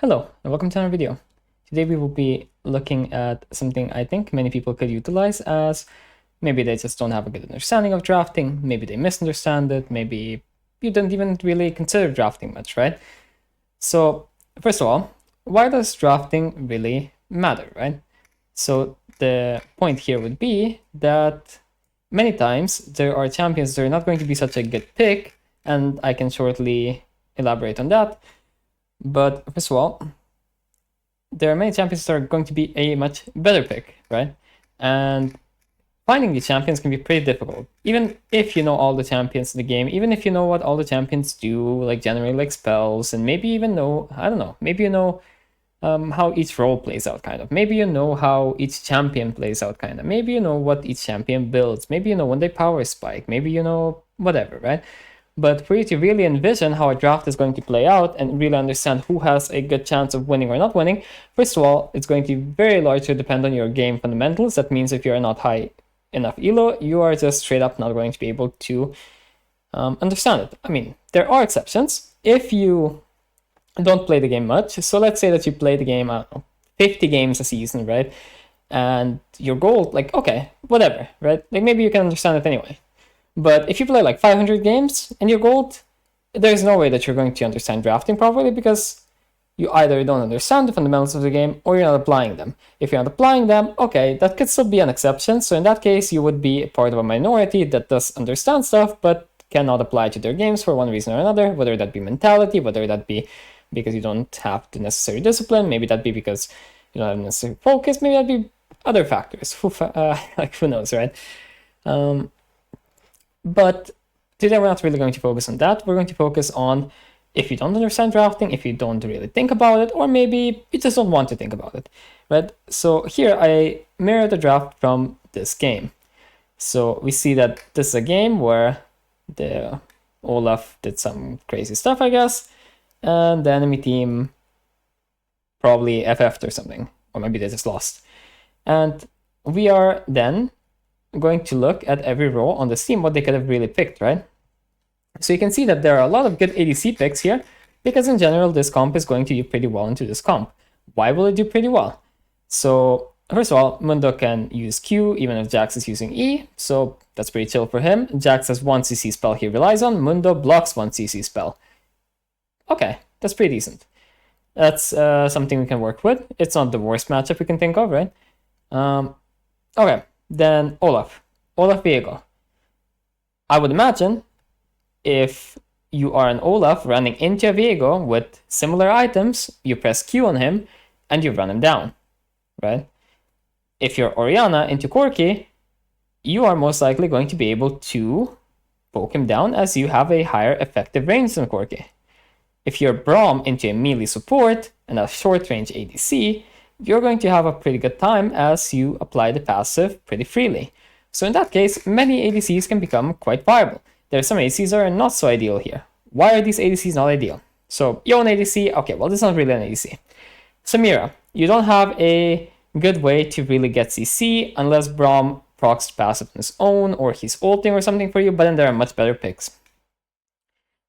Hello and welcome to another video. Today we will be looking at something I think many people could utilize, as maybe they just don't have a good understanding of drafting, maybe they misunderstand it, maybe you didn't even really consider drafting much, right? So first of all, why does drafting really matter, right? So the point here would be that many times there are champions that are not going to be such a good pick, and I can shortly elaborate on that. But first of all, there are many champions that are going to be a much better pick, right? And finding these champions can be pretty difficult. Even if you know all the champions in the game, even if you know what all the champions do, like generate like spells, and maybe even know, I don't know, maybe you know how each role plays out, kind of. Maybe you know how each champion plays out, kind of. Maybe you know what each champion builds. Maybe you know when they power spike. Maybe you know whatever, right? But for you to really envision how a draft is going to play out and really understand who has a good chance of winning or not winning, first of all, it's going to very largely depend on your game fundamentals. That means if you're not high enough elo, you are just straight up not going to be able to understand it. I mean, there are exceptions. If you don't play the game much, so let's say that you play the game, I don't know, 50 games a season, right? And your goal, like, okay, whatever, right? Like maybe you can understand it anyway. But if you play like 500 games and you're gold, there's no way that you're going to understand drafting properly, because you either don't understand the fundamentals of the game or you're not applying them. If you're not applying them, okay, that could still be an exception. So in that case, you would be part of a minority that does understand stuff but cannot apply to their games for one reason or another, whether that be mentality, whether that be because you don't have the necessary discipline, maybe that be because you don't have the necessary focus, maybe that be other factors. Like, who knows, right? But today we're not really going to focus on that. We're going to focus on if you don't understand drafting, if you don't really think about it, or maybe you just don't want to think about it, right? So here I mirror the draft from this game. So we see that this is a game where the Olaf did some crazy stuff, I guess, and the enemy team probably FF'd or something, or maybe they just lost. And we are then going to look at every row on the team, what they could have really picked, right? So you can see that there are a lot of good ADC picks here, because in general, this comp is going to do pretty well into this comp. Why will it do pretty well? So first of all, Mundo can use Q, even if Jax is using E, so that's pretty chill for him. Jax has one CC spell he relies on, Mundo blocks one CC spell. Okay, that's pretty decent. That's something we can work with. It's not the worst matchup we can think of, right? Okay. Then Olaf Viego. I would imagine if you are an Olaf running into a Viego with similar items, you press Q on him and you run him down, right? If you're Orianna into Corki, you are most likely going to be able to poke him down, as you have a higher effective range than Corki. If you're Braum into a melee support and a short range ADC, you're going to have a pretty good time as you apply the passive pretty freely. So in that case, many ADCs can become quite viable. There are some ADCs that are not so ideal here. Why are these ADCs not ideal? So Yon ADC, okay, well, this is not really an ADC. Samira, you don't have a good way to really get CC unless Braum procs passive on his own, or he's ulting or something for you, but then there are much better picks.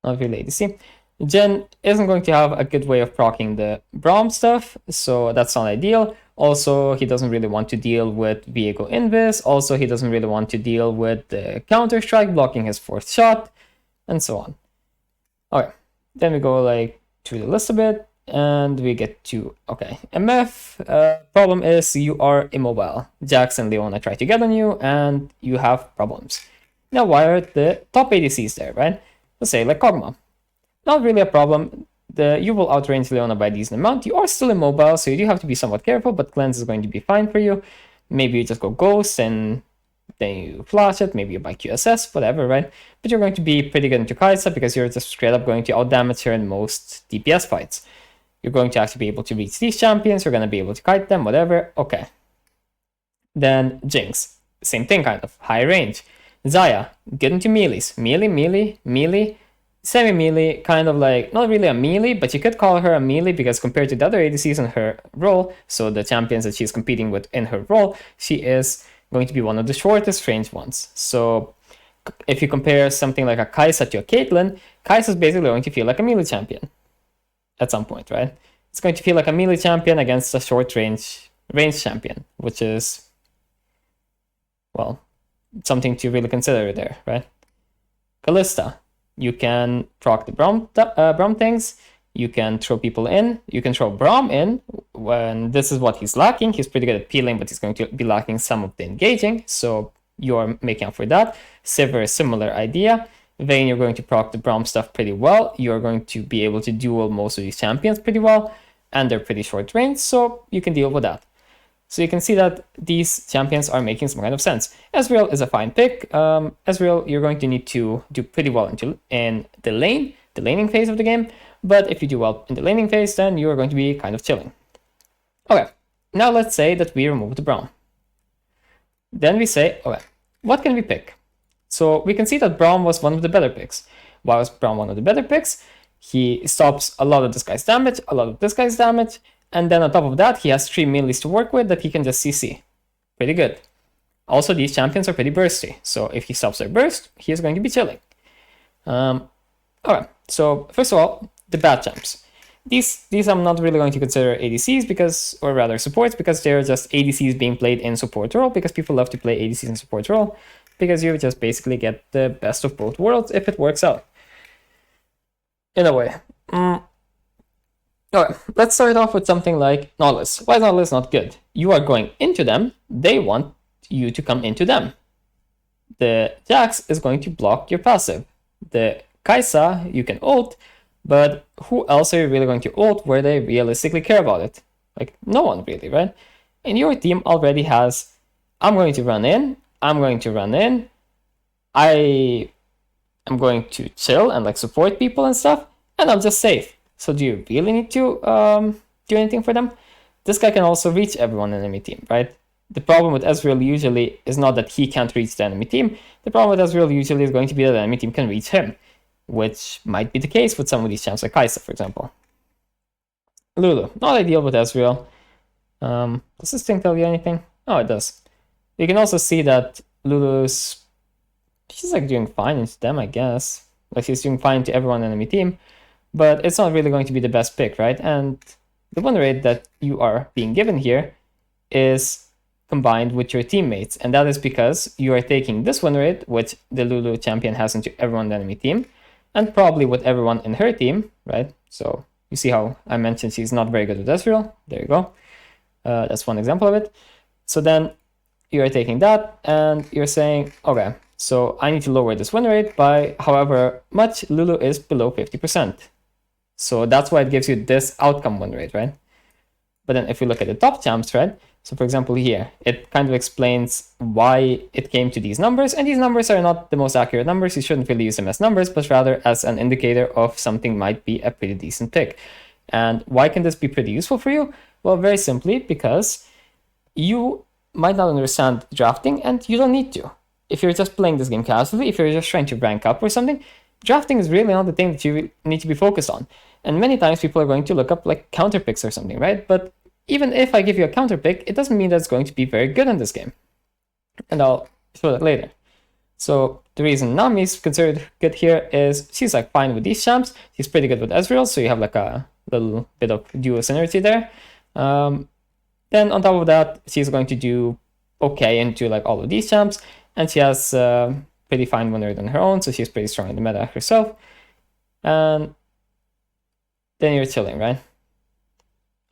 Not really ADC. Jen isn't going to have a good way of proccing the Braum stuff, so that's not ideal. Also, he doesn't really want to deal with Viego Invis. Also, he doesn't really want to deal with the Counter-Strike blocking his fourth shot, and so on. Okay, then we go like through the list a bit, and we get to, okay, MF. Problem is you are immobile. Jax and Leona try to get on you, and you have problems. Now, why are the top ADCs there, right? Let's say like Kog'Maw. Not really a problem. You will outrange Leona by a decent amount. You are still immobile, so you do have to be somewhat careful, but Cleanse is going to be fine for you. Maybe you just go Ghost and then you flash it. Maybe you buy QSS, whatever, right? But you're going to be pretty good into Kai'Sa, because you're just straight up going to outdamage her in most DPS fights. You're going to actually be able to reach these champions. You're going to be able to kite them, whatever. Okay. Then Jinx. Same thing, kind of. High range. Xayah. Get into melees. Melee. Semi-melee, kind of like, not really a melee, but you could call her a melee, because compared to the other ADCs in her role, so the champions that she's competing with in her role, she is going to be one of the shortest range ones. So if you compare something like a Kai'Sa to a Caitlyn, Kai'Sa is basically going to feel like a melee champion at some point, right? it's going to feel like a melee champion against a short range champion, which is, well, something to really consider there, right? Callista, you can proc the Braum things, you can throw people in, you can throw Braum in when this is what he's lacking. He's pretty good at peeling, but he's going to be lacking some of the engaging, so you're making up for that. Sivir, similar idea. Vayne, you're going to proc the Braum stuff pretty well. You're going to be able to duel most of these champions pretty well, and they're pretty short range, so you can deal with that. So you can see that these champions are making some kind of sense. Ezreal is a fine pick. Ezreal, you're going to need to do pretty well in the laning phase of the game, but if you do well in the laning phase, then you're going to be kind of chilling. Okay, now let's say that we remove the Braum. Then we say, okay, what can we pick? So we can see that Braum was one of the better picks. Why was Braum one of the better picks? He stops a lot of this guy's damage, a lot of this guy's damage, and then on top of that, he has 3 melees to work with that he can just CC. Pretty good. Also, these champions are pretty bursty, so if he stops their burst, he is going to be chilling. Okay, so first of all, the bad champs. These I'm not really going to consider ADCs because, or rather supports, because they're just ADCs being played in support role, because people love to play ADCs in support role, because you just basically get the best of both worlds if it works out. In a way. Okay, let's start off with something like Nautilus. Why is Nautilus not good? You are going into them, they want you to come into them. The Jax is going to block your passive. The Kai'Sa, you can ult, but who else are you really going to ult where they realistically care about it? Like, no one really, right? And your team already has, I'm going to run in, I'm going to run in, I am going to chill and like support people and stuff, and I'm just safe. So do you really need to do anything for them? This guy can also reach everyone in the enemy team, right? The problem with Ezreal usually is not that he can't reach the enemy team. The problem with Ezreal usually is going to be that the enemy team can reach him, which might be the case with some of these champs like Kai'Sa, for example. Lulu, not ideal with Ezreal. Does this thing tell you anything? Oh, it does. You can also see that Lulu's, she's like doing fine into them, I guess. Like she's doing fine to everyone in the enemy team, but it's not really going to be the best pick, right? And the win rate that you are being given here is combined with your teammates, and that is because you are taking this win rate, which the Lulu champion has into everyone in the enemy team, and probably with everyone in her team, right? So you see how I mentioned she's not very good with Ezreal. There you go. That's one example of it. So then you are taking that and you're saying, okay, so I need to lower this win rate by however much Lulu is below 50%. So that's why it gives you this outcome win rate, right? But then if you look at the top champs, right? So for example here, it kind of explains why it came to these numbers, and these numbers are not the most accurate numbers. You shouldn't really use them as numbers, but rather as an indicator of something might be a pretty decent pick. And why can this be pretty useful for you? Well, very simply because you might not understand drafting and you don't need to. If you're just playing this game casually, if you're just trying to rank up or something, drafting is really not the thing that you need to be focused on. And many times people are going to look up like counter picks or something, right? But even if I give you a counter pick, it doesn't mean that it's going to be very good in this game. And I'll show that later. So the reason Nami is considered good here is she's like fine with these champs. She's pretty good with Ezreal, so you have like a little bit of duo synergy there. Then on top of that, she's going to do okay into like all of these champs, and she has pretty fine win rate on her own, so she's pretty strong in the meta herself. And then you're chilling, right?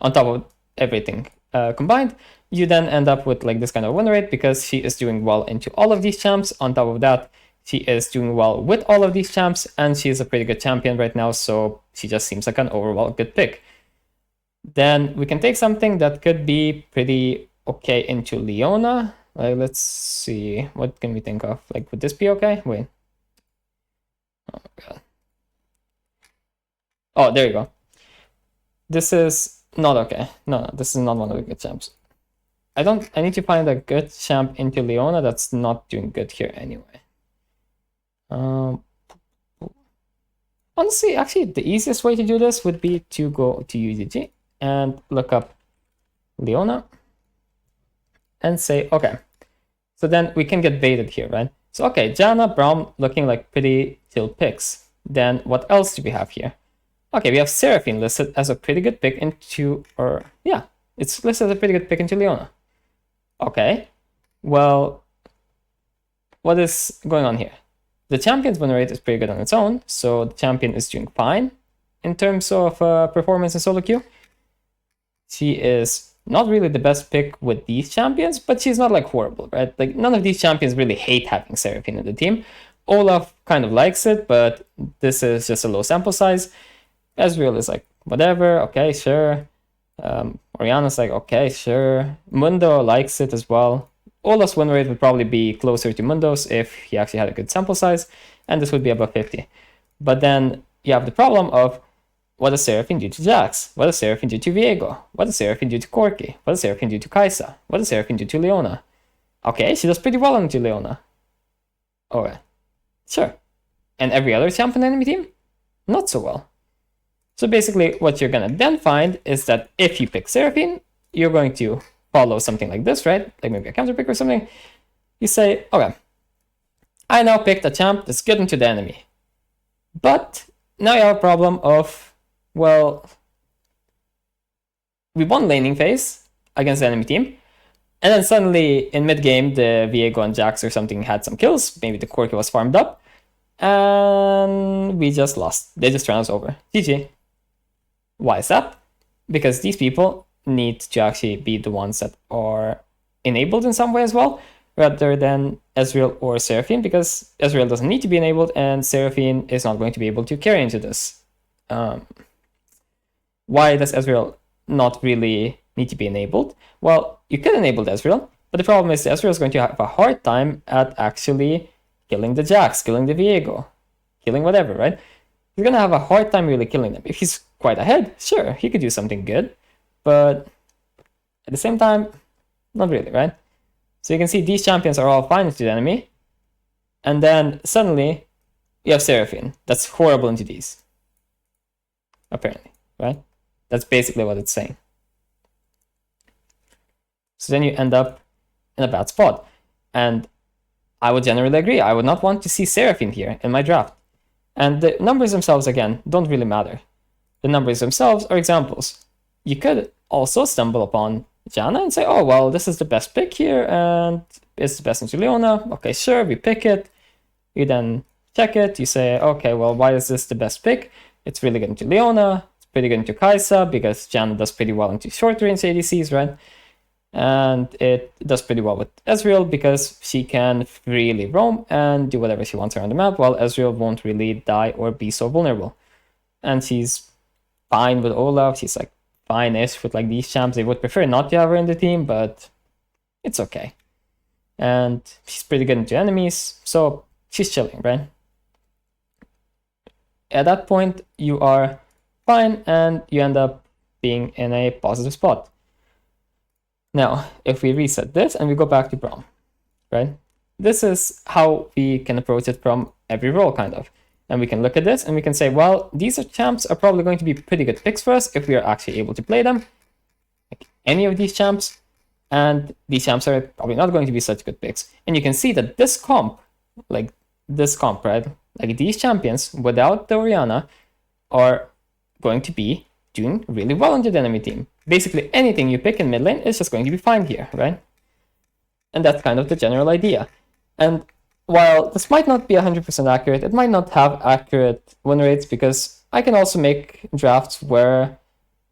On top of everything combined, you then end up with like this kind of win rate because she is doing well into all of these champs. On top of that, she is doing well with all of these champs, and she is a pretty good champion right now, so she just seems like an overall good pick. Then we can take something that could be pretty okay into Leona. Like, let's see, what can we think of? Like, would this be okay? Wait. Oh my god. Oh, there you go. This is not okay. No, this is not one of the good champs. I need to find a good champ into Leona that's not doing good here anyway. Honestly, actually, the easiest way to do this would be to go to UDG and look up Leona and say, okay, so then we can get baited here, right? So, okay, Janna, Braum looking like pretty chill picks. Then what else do we have here? Okay, we have Seraphine listed as a pretty good pick into, or yeah, it's listed as a pretty good pick into Leona. Okay, well, what is going on here? The champion's win rate is pretty good on its own, so the champion is doing fine in terms of performance in solo queue. She is not really the best pick with these champions, but she's not like horrible, right? Like none of these champions really hate having Seraphine in the team. Olaf kind of likes it, but this is just a low sample size. Ezreal is like, whatever, okay, sure. Oriana's like, okay, sure. Mundo likes it as well. Olaf's win rate would probably be closer to Mundo's if he actually had a good sample size, and this would be above 50. But then you have the problem of, what does Seraphine do to Jax? What does Seraphine do to Viego? What does Seraphine do to Corki? What does Seraphine do to Kai'Sa? What does Seraphine do to Leona? Okay, she does pretty well into Leona. Okay, sure. And every other champion enemy team? Not so well. So basically, what you're gonna then find is that if you pick Seraphine, you're going to follow something like this, right? Like maybe a counter pick or something. You say, okay, I now picked a champ that's good into the enemy. But now you have a problem of, well, we won laning phase against the enemy team, and then suddenly in mid-game, the Viego and Jax or something had some kills, maybe the Corki was farmed up, and we just lost. They just ran us over. GG. Why is that? Because these people need to actually be the ones that are enabled in some way as well, rather than Ezreal or Seraphine, because Ezreal doesn't need to be enabled, and Seraphine is not going to be able to carry into this. Why does Ezreal not really need to be enabled? Well, you could enable Ezreal, but the problem is Ezreal is going to have a hard time at actually killing the Jax, killing the Viego, killing whatever, right? He's going to have a hard time really killing them. If he's quite ahead, sure, he could do something good, but at the same time, not really, right? So you can see these champions are all fine into the enemy, and then suddenly you have Seraphine. That's horrible into these, apparently, right? That's basically what it's saying. So then you end up in a bad spot. And I would generally agree. I would not want to see Seraphine here in my draft. And the numbers themselves, again, don't really matter. The numbers themselves are examples. You could also stumble upon Janna and say, oh, well, this is the best pick here, and it's the best into Leona. Okay, sure, we pick it. You then check it. You say, okay, well, why is this the best pick? It's really good into Leona. Pretty good into Kai'Sa because Janna does pretty well into short range ADCs, right? And it does pretty well with Ezreal because she can freely roam and do whatever she wants around the map, while Ezreal won't really die or be so vulnerable. And she's fine with Olaf. She's like fine-ish with like these champs. They would prefer not to have her in the team, but it's okay. And she's pretty good into enemies, so she's chilling, right? At that point, you are fine, and you end up being in a positive spot. Now, if we reset this and we go back to Braum, right? This is how we can approach it from every role, kind of. And we can look at this and we can say, well, these champs are probably going to be pretty good picks for us if we are actually able to play them. Like any of these champs. And these champs are probably not going to be such good picks. And you can see that this comp, right? Like these champions without the Oriana are going to be doing really well into the enemy team. Basically, anything you pick in mid lane is just going to be fine here, right? And that's kind of the general idea. And while this might not be 100% accurate, it might not have accurate win rates because I can also make drafts where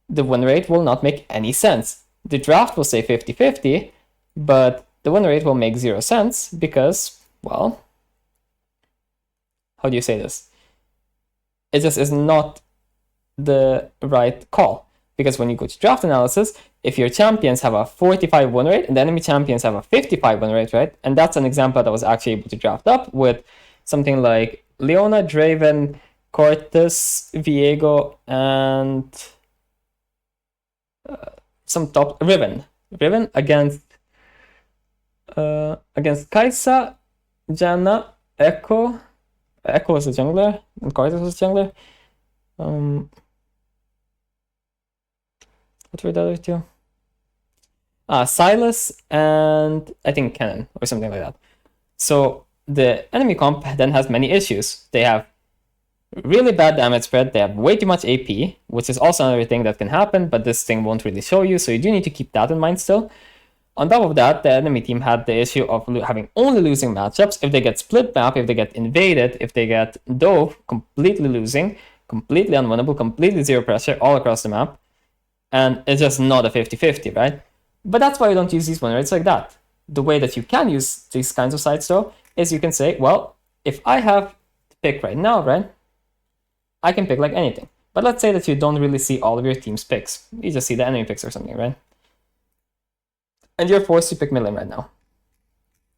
the win rate will not make any sense. The draft will say 50-50, but the win rate will make 0 sense because, well, how do you say this? It just is not the right call. Because when you go to draft analysis, if your champions have a 45 win rate and the enemy champions have a 55 win rate, right? And that's an example that I was actually able to draft up with something like Leona, Draven, Cortez, Viego, and some top Riven against Kai'Sa, Janna, Echo. Echo was a jungler, and Cortez was a jungler. What were the other two? Silas and I think Cannon or something like that. So the enemy comp then has many issues. They have really bad damage spread. They have way too much AP, which is also another thing that can happen, but this thing won't really show you, so you do need to keep that in mind still. On top of that, the enemy team had the issue of having only losing matchups. If they get split map, if they get invaded, if they get dove, completely losing, completely unwinnable, completely zero pressure all across the map. And it's just not a 50-50, right? But that's why you don't use these win rates like that. The way that you can use these kinds of sites, though, is you can say, well, if I have to pick right now, right, I can pick like anything. But let's say that you don't really see all of your team's picks. You just see the enemy picks or something, right? And you're forced to pick mid lane right now.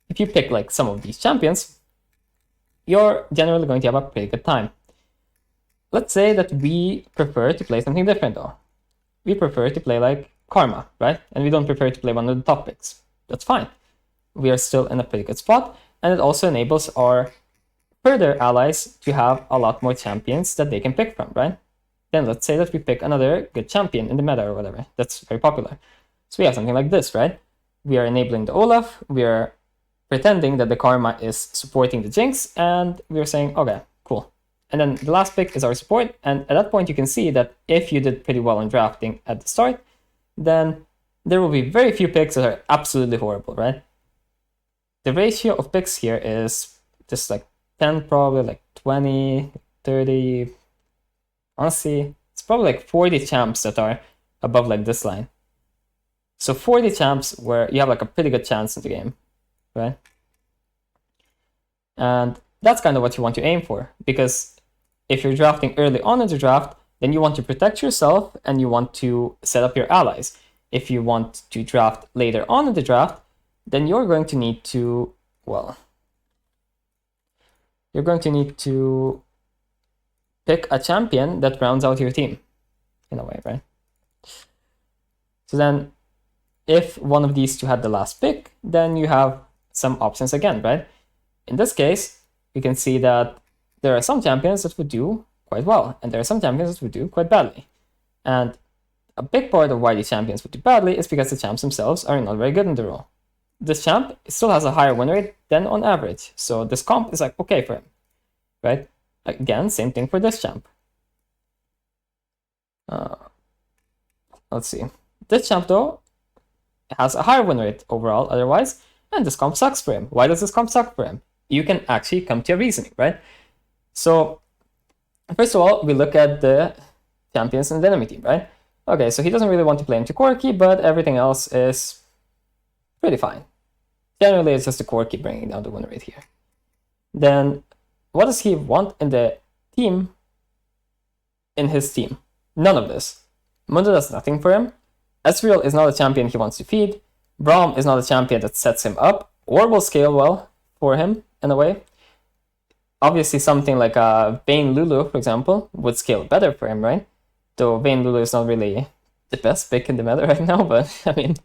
If you pick like some of these champions, you're generally going to have a pretty good time. Let's say that we prefer to play something different though. We prefer to play like Karma, right? And we don't prefer to play one of the top picks. That's fine. We are still in a pretty good spot, and it also enables our further allies to have a lot more champions that they can pick from, right? Then let's say that we pick another good champion in the meta or whatever. That's very popular. So we have something like this, right? We are enabling the Olaf, we are pretending that the Karma is supporting the Jinx, and we are saying, okay, cool. And then the last pick is our support, and at that point you can see that if you did pretty well in drafting at the start, then there will be very few picks that are absolutely horrible, right? The ratio of picks here is just like 10, probably like 20, 30. Honestly, it's probably like 40 champs that are above like this line. So 40 champs where you have like a pretty good chance in the game, right? And that's kind of what you want to aim for, because if you're drafting early on in the draft, then you want to protect yourself and you want to set up your allies. If you want to draft later on in the draft, then you're going to need to, well, you're going to need to pick a champion that rounds out your team, in a way, right? So then, if one of these two had the last pick, then you have some options again, right? In this case, you can see that there are some champions that would do quite well, and there are some champions that would do quite badly. And a big part of why these champions would do badly is because the champs themselves are not very good in the role. This champ still has a higher win rate than on average, so this comp is like okay for him, right? Again, same thing for this champ. Let's see. This champ, though, has a higher win rate overall otherwise, and this comp sucks for him. Why does this comp suck for him? You can actually come to a reasoning, right? So, first of all, we look at the champions in the enemy team, right? Okay, so he doesn't really want to play into Corki, but everything else is pretty fine. Generally, it's just the Corki bringing down the win rate here. Then, what does he want in the team? In his team? None of this. Mundo does nothing for him. Ezreal is not a champion he wants to feed. Braum is not a champion that sets him up or will scale well for him in a way. Obviously, something like a Vayne Lulu, for example, would scale better for him, right? Though Vayne Lulu is not really the best pick in the meta right now, but I mean,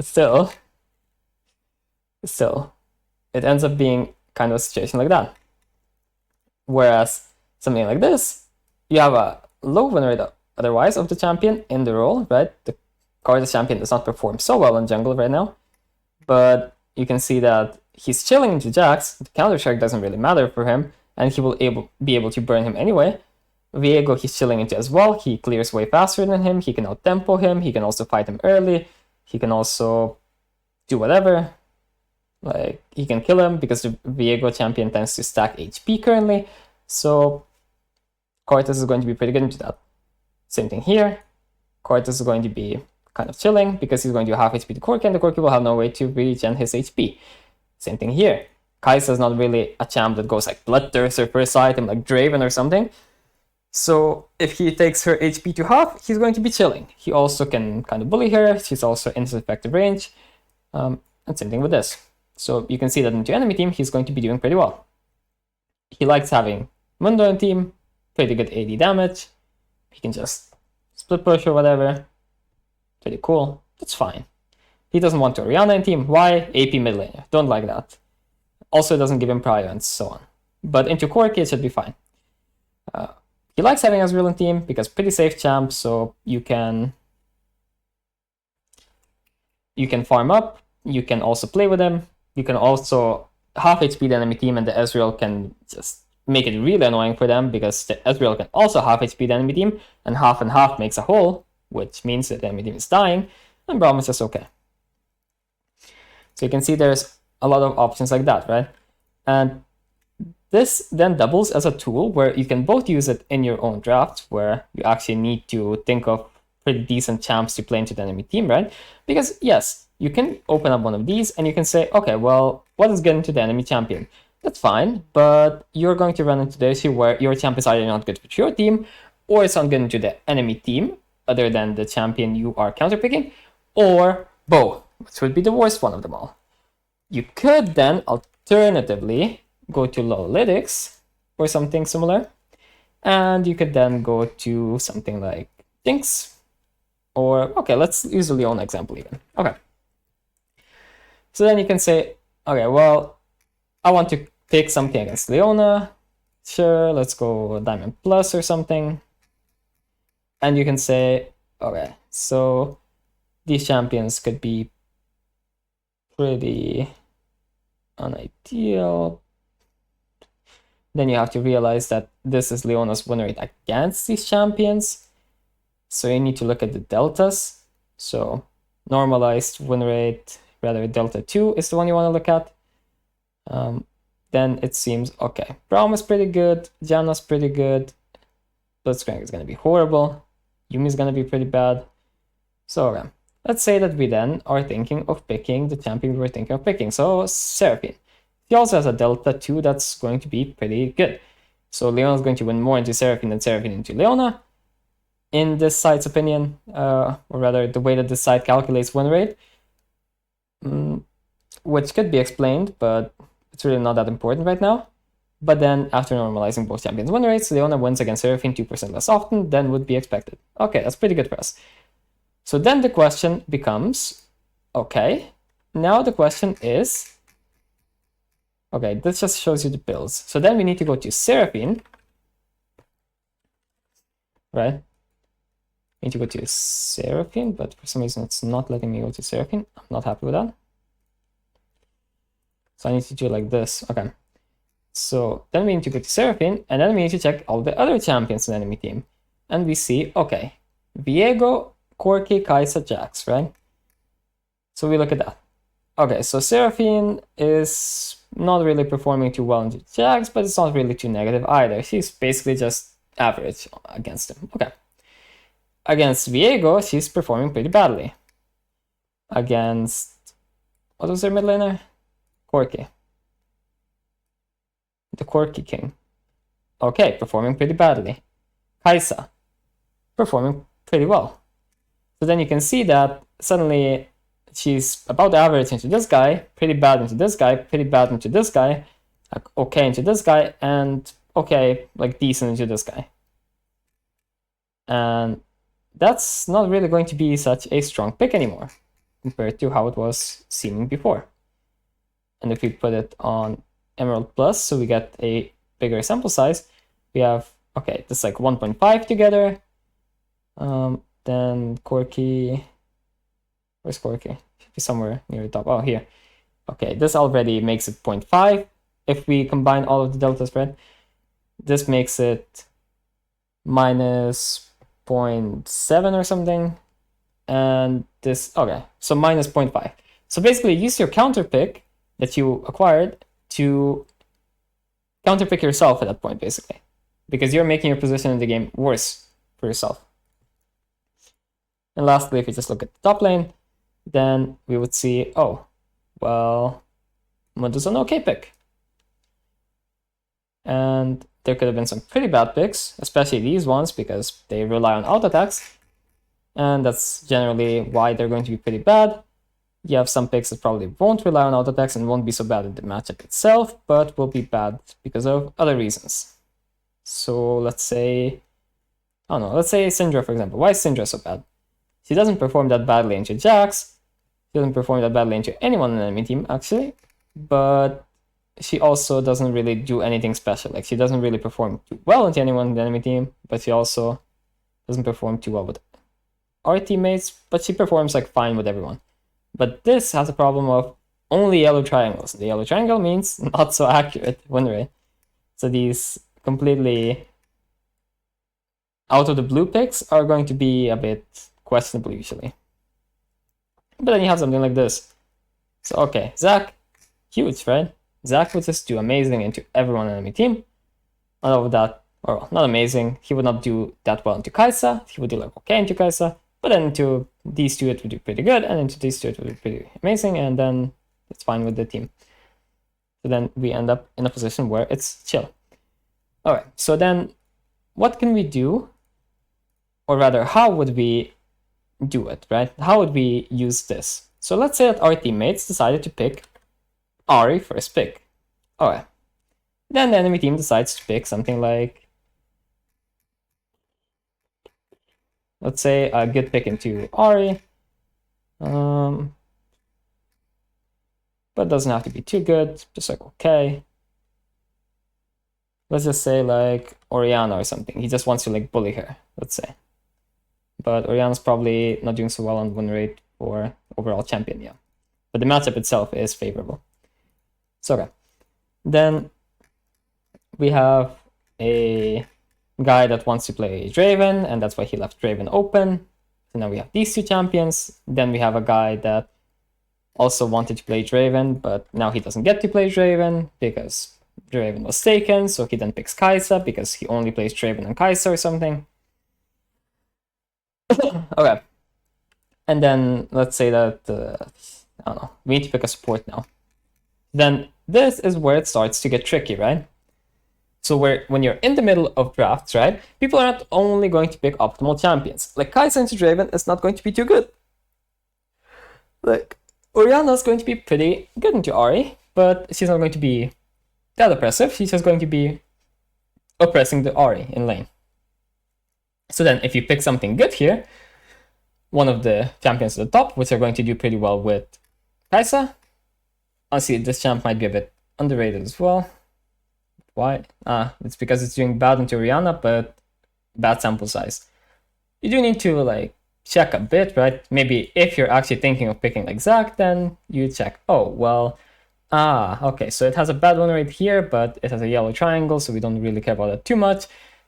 still, it ends up being kind of a situation like that. Whereas something like this, you have a low win rate otherwise of the champion in the role, right? The Karthus champion does not perform so well in jungle right now, but you can see that he's chilling into Jax. The counter strike doesn't really matter for him, and he will be able to burn him anyway. Viego, he's chilling into as well. He clears way faster than him. He can out-tempo him. He can also fight him early. He can also do whatever. Like, he can kill him because the Viego champion tends to stack HP currently. So, Karthus is going to be pretty good into that. Same thing here. Karthus is going to be kind of chilling because he's going to have HP to Corki, and the Corki will have no way to regen his HP. Same thing here. Kai'Sa is not really a champ that goes like Bloodthirster first item like Draven or something. So if he takes her HP to half, he's going to be chilling. He also can kind of bully her. She's also in his effective range. And same thing with this. So you can see that into enemy team, he's going to be doing pretty well. He likes having Mundo in team, pretty good AD damage. He can just split push or whatever. Pretty cool. That's fine. He doesn't want Orianna in team. Why? AP mid laner. Don't like that. Also, it doesn't give him prio and so on. But into Corki, it should be fine. He likes having Ezreal in team because pretty safe champ, so you can farm up. You can also play with him. You can also half HP the enemy team, and the Ezreal can just make it really annoying for them, because the Ezreal can also half HP the enemy team, and half makes a whole, which means that the enemy team is dying, and Braum is just okay. So you can see there's a lot of options like that, right? And this then doubles as a tool where you can both use it in your own draft, where you actually need to think of pretty decent champs to play into the enemy team, right? Because yes, you can open up one of these and you can say, okay, well, what is getting to the enemy champion? That's fine, but you're going to run into the issue where your champ is either not good for your team, or it's not good into the enemy team, other than the champion you are counterpicking, or both, which would be the worst one of them all. You could then alternatively go to Lowalytics or something similar, and you could then go to something like Jinx, or okay, let's use a Leona example even. Okay. So then you can say, okay, well, I want to pick something against Leona. Sure, let's go Diamond Plus or something. And you can say, okay, so these champions could be pretty unideal. Then you have to realize that this is Leona's win rate against these champions. So you need to look at the deltas. So normalized win rate, rather delta 2 is the one you want to look at. Then it seems, okay, Braum is pretty good, Janna's pretty good, Blitzcrank is going to be horrible, Yuumi is going to be pretty bad. So okay, let's say that we then are thinking of picking the champion we were thinking of picking, so Seraphine. He also has a delta 2 that's going to be pretty good. So Leona is going to win more into Seraphine than Seraphine into Leona, in this site's opinion, or rather the way that this site calculates win rate, which could be explained, but it's really not that important right now. But then after normalizing both champions' win rates, Leona wins against Seraphine 2% less often than would be expected. Okay, that's pretty good for us. So then the question becomes, okay, now the question is, okay, this just shows you the builds. So then we need to go to Seraphine, right? We need to go to Seraphine, but for some reason it's not letting me go to Seraphine. I'm not happy with that. So I need to do it like this. Okay. So then we need to go to Seraphine, and then we need to check all the other champions in the enemy team. And we see, okay, Viego, Corki, Kai'Sa, Jax, right? So we look at that. Okay, so Seraphine is not really performing too well into Jax, but it's not really too negative either. She's basically just average against him. Okay. Against Viego, she's performing pretty badly. Against, what was their mid laner? Corki. The Corki King. Okay, performing pretty badly. Kai'Sa, performing pretty well. So then you can see that suddenly she's about average into this guy, pretty bad into this guy, pretty bad into this guy, like okay into this guy, and okay, like decent into this guy. And that's not really going to be such a strong pick anymore compared to how it was seeming before. And if we put it on Emerald Plus, so we get a bigger sample size, we have, okay, this is like 1.5 together. Then Corki, where's Corki? Should be somewhere near the top. Oh, here. Okay, this already makes it 0.5 if we combine all of the delta spread. This makes it minus 0.7 or something. And this, okay, so minus 0.5. So basically use your counter pick that you acquired to counterpick yourself at that point, basically, because you're making your position in the game worse for yourself. And lastly, if you just look at the top lane, then we would see, oh, well, Mundo's an okay pick. And there could have been some pretty bad picks, especially these ones, because they rely on auto attacks, and that's generally why they're going to be pretty bad. You have some picks that probably won't rely on auto attacks and won't be so bad in the matchup itself, but will be bad because of other reasons. So let's say, I don't know, let's say Syndra, for example. Why is Syndra so bad? She doesn't perform that badly into Jax. She doesn't perform that badly into anyone in the enemy team, actually. But she also doesn't really do anything special. Like, she doesn't really perform too well into anyone in the enemy team, but she also doesn't perform too well with our teammates, but she performs like fine with everyone. But this has a problem of only yellow triangles. The yellow triangle means not so accurate win rate. So these completely out of the blue picks are going to be a bit questionable usually. But then you have something like this. So okay, Zach, huge, right? Zach would just do amazing into everyone on the enemy team. On top of that, or not amazing, he would not do that well into Kaisa. He would do like okay into Kaisa, but then into these two it would do pretty good, and into these two it would be pretty amazing, and then it's fine with the team. So then we end up in a position where it's chill. All right, so then what can we do? Or rather, how would we do it, right? How would we use this? So let's say that our teammates decided to pick Ari first pick. All right. Then the enemy team decides to pick something like, let's say a good pick into Ari. But it doesn't have to be too good, just like okay. Let's just say like Oriana or something. He just wants to like bully her, let's say. But Oriana's probably not doing so well on win rate for overall champion, yeah. But the matchup itself is favorable. So okay. Then we have a guy that wants to play Draven, and that's why he left Draven open. So now we have these two champions. Then we have a guy that also wanted to play Draven, but now he doesn't get to play Draven because Draven was taken, so he then picks Kaisa because he only plays Draven and Kaisa or something. Okay. And then let's say that, I don't know, we need to pick a support now. Then this is where it starts to get tricky, right? So when you're in the middle of drafts, right, people are not only going to pick optimal champions. Like Kaisa into Draven is not going to be too good. Like Oriana is going to be pretty good into Ari, but she's not going to be that oppressive. She's just going to be oppressing the Ari in lane. So then if you pick something good here, one of the champions at the top, which are going to do pretty well with Kaisa. Honestly, this champ might be a bit underrated as well. Why? It's because it's doing bad into Oriana, but bad sample size. You do need to like check a bit, right? Maybe if you're actually thinking of picking like Zac, then you check, oh, well, okay, so it has a bad win rate here, but it has a yellow triangle, so we don't really care about that too much.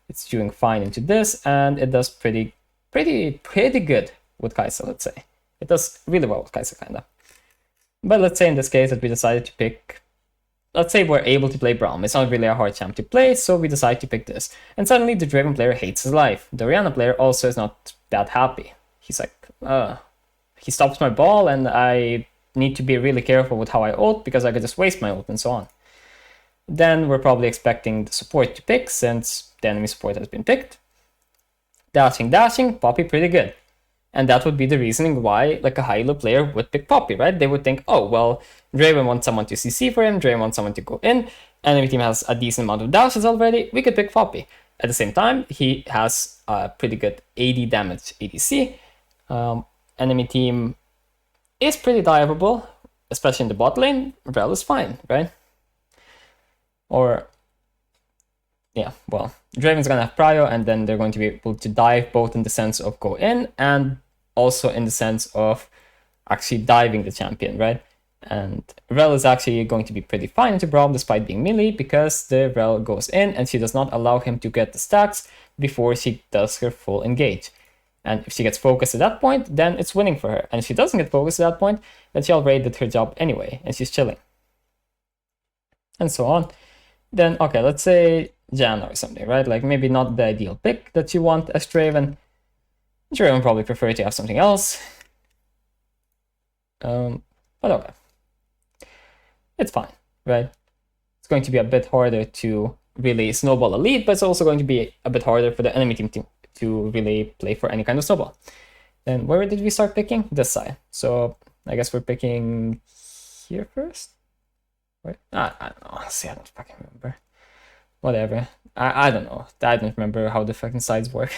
It's doing fine into this, and it does pretty good with Kaisa, let's say. It does really well with Kaisa, kinda. But let's say in this case that we decided to pick, let's say we're able to play Braum. It's not really a hard champ to play, so we decide to pick this. And suddenly the Draven player hates his life. The Oriana player also is not that happy. He's like, he stops my ball and I need to be really careful with how I ult because I could just waste my ult and so on. Then we're probably expecting the support to pick since the enemy support has been picked. Dashing, Poppy pretty good. And that would be the reasoning why like a high elo player would pick Poppy, right? They would think, oh, well, Draven wants someone to CC for him, Draven wants someone to go in, enemy team has a decent amount of dashes already, we could pick Poppy. At the same time, he has a pretty good 80 damage ADC. Enemy team is pretty diveable, especially in the bot lane. Rel is fine, right? Or, yeah, well, Draven's gonna have prio, and then they're going to be able to dive both in the sense of go in and also in the sense of actually diving the champion, right? And Rel is actually going to be pretty fine into Braum despite being melee because the Rel goes in and she does not allow him to get the stacks before she does her full engage. And if she gets focused at that point, then it's winning for her. And if she doesn't get focused at that point, then she already did her job anyway and she's chilling. And so on. Then, okay, let's say Janna or something, right? Like maybe not the ideal pick that you want as Draven. Draven probably prefer to have something else. But okay. It's fine, right? It's going to be a bit harder to really snowball a lead, but it's also going to be a bit harder for the enemy team to really play for any kind of snowball. Then where did we start picking? This side. So I guess we're picking here first? Right? I don't know. See, I don't fucking remember. Whatever. I don't know. I don't remember how the fucking sides work.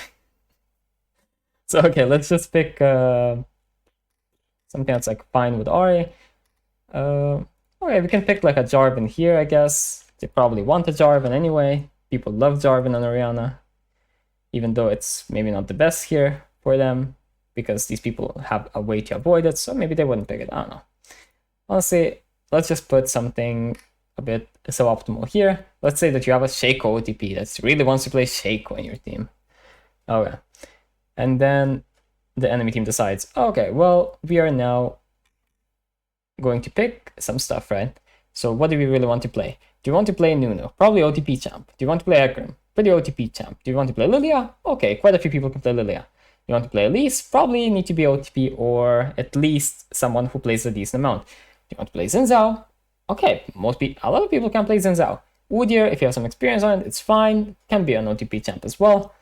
So okay, let's just pick something that's like fine with Ari. Okay, we can pick like a Jarvan here, I guess. They probably want a Jarvan anyway. People love Jarvan and Oriana. Even though it's maybe not the best here for them. Because these people have a way to avoid it. So maybe they wouldn't pick it. I don't know. Honestly, let's just put something a bit suboptimal here. Let's say that you have a Shaco OTP that really wants to play Shaco in your team. Okay. And then the enemy team decides, okay, well, we are now going to pick some stuff, right? So what do we really want to play? Do you want to play Nuno? Probably OTP champ. Do you want to play Ekrim? Pretty OTP champ. Do you want to play Lilia? Okay, quite a few people can play Lilia. You want to play Elise? Probably need to be OTP or at least someone who plays a decent amount. Do you want to play Xin Zhao? Okay, a lot of people can play Xin Zhao. Udyr, if you have some experience on it, it's fine. Can be an OTP champ as well.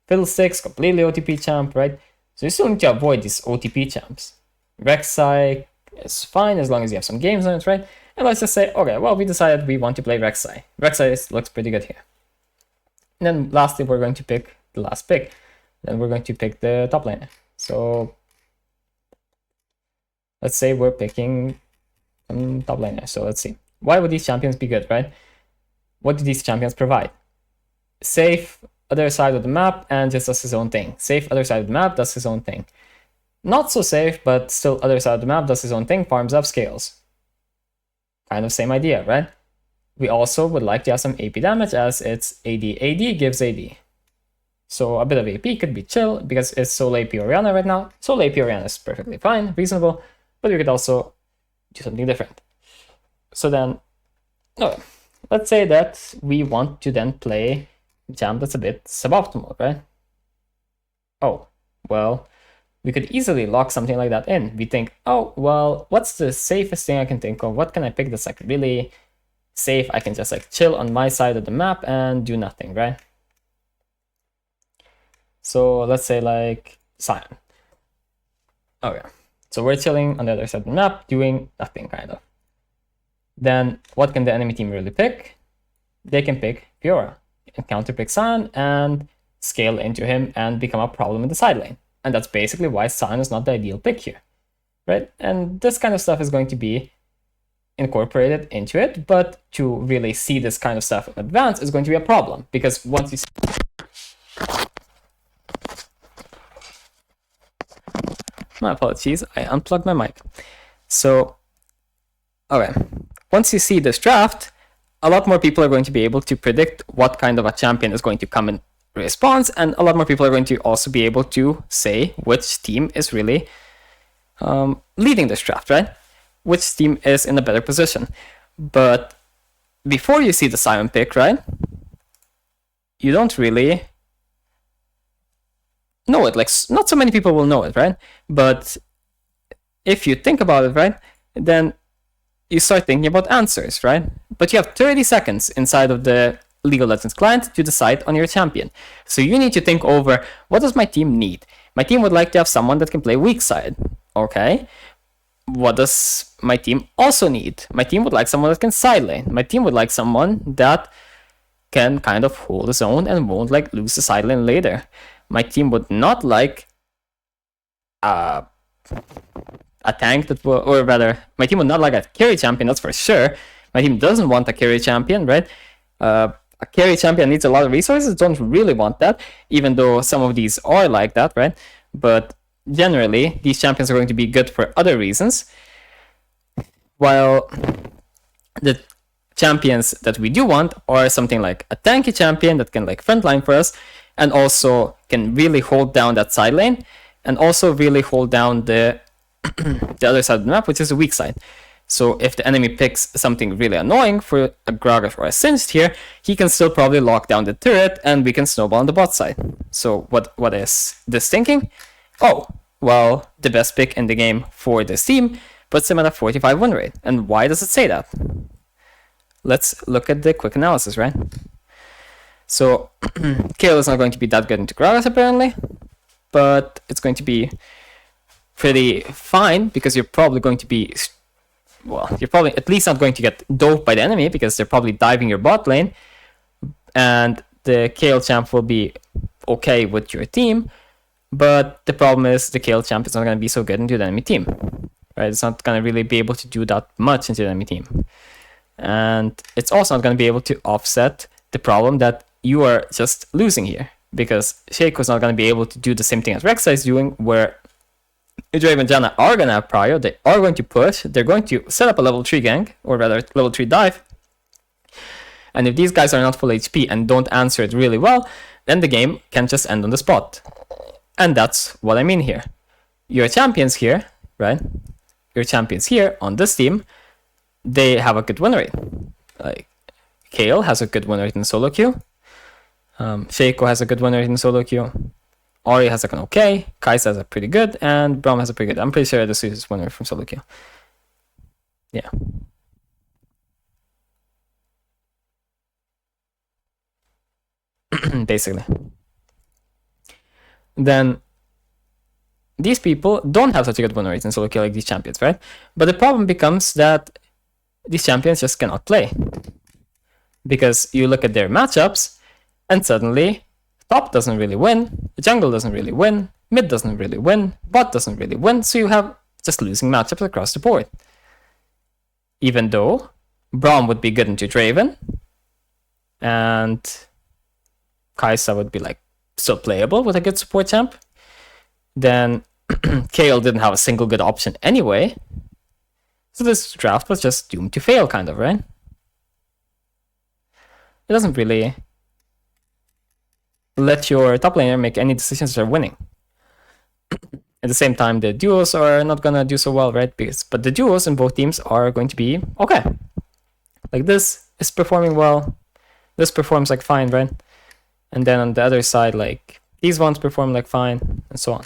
Fiddlesticks, completely OTP champ, right? So you still need to avoid these OTP champs. Rek'Sai is fine as long as you have some games on it, right? And let's just say, okay, well, we decided we want to play Rek'Sai. Rek'Sai looks pretty good here. And then lastly, we're going to pick the last pick. Then we're going to pick the top laner. So let's say we're picking some top laner. So let's see. Why would these champions be good, right? What do these champions provide? Safe, other side of the map, and just does his own thing. Safe, other side of the map, does his own thing. Not so safe, but still other side of the map, does his own thing, farms up scales. Kind of same idea, right? We also would like to have some AP damage as it's AD gives AD. So a bit of AP could be chill because it's solo AP Orianna right now. Solo AP Orianna is perfectly fine, reasonable, but we could also do something different. So then, okay, let's say that we want to then play a champ that's a bit suboptimal, right? Oh, well, we could easily lock something like that in. We think, oh, well, what's the safest thing I can think of? What can I pick that's like really safe? I can just like chill on my side of the map and do nothing, right? So let's say like Sion. Okay, so we're chilling on the other side of the map, doing nothing kind of. Then what can the enemy team really pick? They can pick Fiora and counter pick Sion and scale into him and become a problem in the side lane. And that's basically why Sion is not the ideal pick here, right? And this kind of stuff is going to be incorporated into it, but to really see this kind of stuff in advance is going to be a problem, because once you see... My apologies, I unplugged my mic. So, okay, once you see this draft, a lot more people are going to be able to predict what kind of a champion is going to come in response, and a lot more people are going to also be able to say which team is really leading this draft, right? Which team is in a better position. But before you see the Sion pick, right, you don't really know it. Like, not so many people will know it, right? But if you think about it, right, then you start thinking about answers, right? But you have 30 seconds inside of the League of Legends client to decide on your champion. So you need to think over, what does my team need? My team would like to have someone that can play weak side. Okay. What does my team also need? My team would like someone that can side lane. My team would like someone that can kind of hold his own and won't like lose the side lane later. My team would not like a tank that will, or rather, my team would not like a carry champion, that's for sure. My team doesn't want a carry champion, right? A carry champion needs a lot of resources, don't really want that, even though some of these are like that, right? But generally, these champions are going to be good for other reasons, while the champions that we do want are something like a tanky champion that can like frontline for us, and also can really hold down that side lane, and also really hold down the the other side of the map, which is the weak side. So if the enemy picks something really annoying for a Gragas or a Singed here, he can still probably lock down the turret and we can snowball on the bot side. So what is this thinking? Oh, well, the best pick in the game for this team puts him at a 45 win rate. And why does it say that? Let's look at the quick analysis, right? So Kayle is not going to be that good into Gragas apparently, but it's going to be pretty fine because you're probably going to be, well, you're probably at least not going to get doped by the enemy because they're probably diving your bot lane, and the Kayle champ will be okay with your team, but the problem is the Kayle champ is not going to be so good into the enemy team, right? It's not going to really be able to do that much into the enemy team, and it's also not going to be able to offset the problem that you are just losing here, because Shaco is not going to be able to do the same thing as Rek'Sai is doing, where Draven and Janna are going to have prio, they are going to push, they're going to set up a level 3 gank, or rather level 3 dive, And if these guys are not full HP and don't answer it really well, then the game can just end on the spot. And that's what I mean here. Your champions here, right? Your champions here on this team, they have a good win rate. Like Kale has a good win rate in solo queue. Shaco has a good win rate in solo queue. Ori has like an okay. Kaisa has a pretty good, and Braum has a pretty good. I'm pretty sure this is his win rate from solo queue. Yeah. Basically. Then these people don't have such a good win rate in solo queue like these champions, right? But the problem becomes that these champions just cannot play. Because you look at their matchups, and suddenly top doesn't really win, the jungle doesn't really win, mid doesn't really win, bot doesn't really win, so you have just losing matchups across the board. Even though Braum would be good into Draven, and Kaisa would be like still playable with a good support champ, then Kale didn't have a single good option anyway, so this draft was just doomed to fail, kind of, right? It doesn't really let your top laner make any decisions that are winning. At the same time, the duos are not gonna do so well, right? But the duos in both teams are going to be okay. Like this is performing well, this performs like fine, right? And then on the other side, like these ones perform like fine, and so on.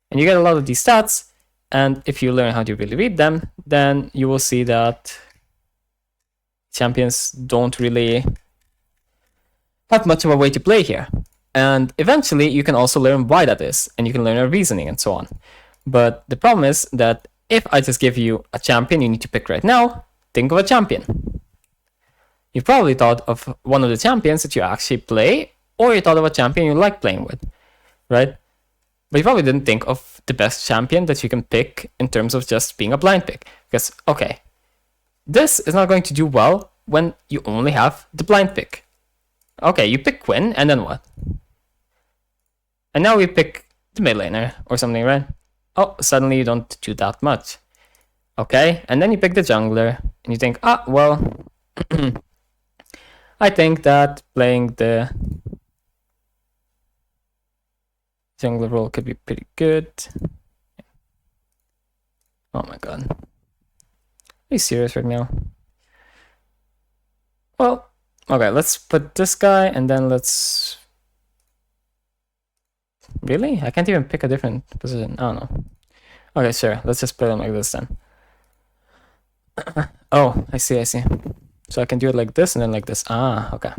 And you get a lot of these stats, and if you learn how to really read them, then you will see that champions don't really have much of a way to play here. And eventually you can also learn why that is, and you can learn a reasoning and so on. But the problem is that if I just give you a champion you need to pick right now, think of a champion. You probably thought of one of the champions that you actually play, or you thought of a champion you like playing with, right? But you probably didn't think of the best champion that you can pick in terms of just being a blind pick. Because, okay, this is not going to do well when you only have the blind pick. Okay, you pick Quinn, and then what? And now we pick the mid laner or something, right? Oh, suddenly you don't do that much. Okay, and then you pick the jungler, and you think, ah, well, I think that playing the jungler role could be pretty good. Oh my god. Are you serious right now? Well, okay, let's put this guy, and then let's... Really? I can't even pick a different position. I don't know. Okay, sure. Let's just put him like this then. Oh, I see. So I can do it like this and then like this. Ah, okay.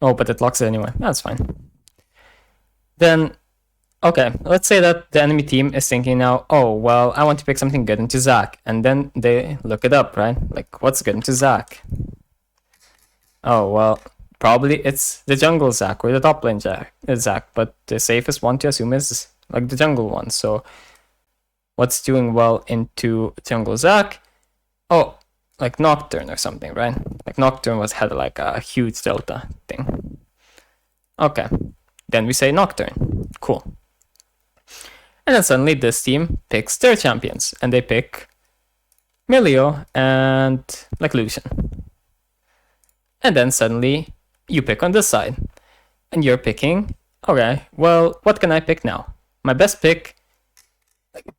Oh, but it locks it anyway. That's fine. Then, okay, let's say that the enemy team is thinking now, oh, well, I want to pick something good into Zac. And then they look it up, right? Like, what's good into Zac? Oh, well, probably it's the jungle Zac or the top lane Zac, but the safest one to assume is like the jungle one. So what's doing well into jungle Zac? Oh, like Nocturne or something, right? Like Nocturne had like a huge delta thing. Okay, then we say Nocturne. Cool. And then suddenly this team picks their champions, and they pick Milio and like Lucian. And then suddenly you pick on this side, and you're picking, okay, well, what can I pick now? My best pick,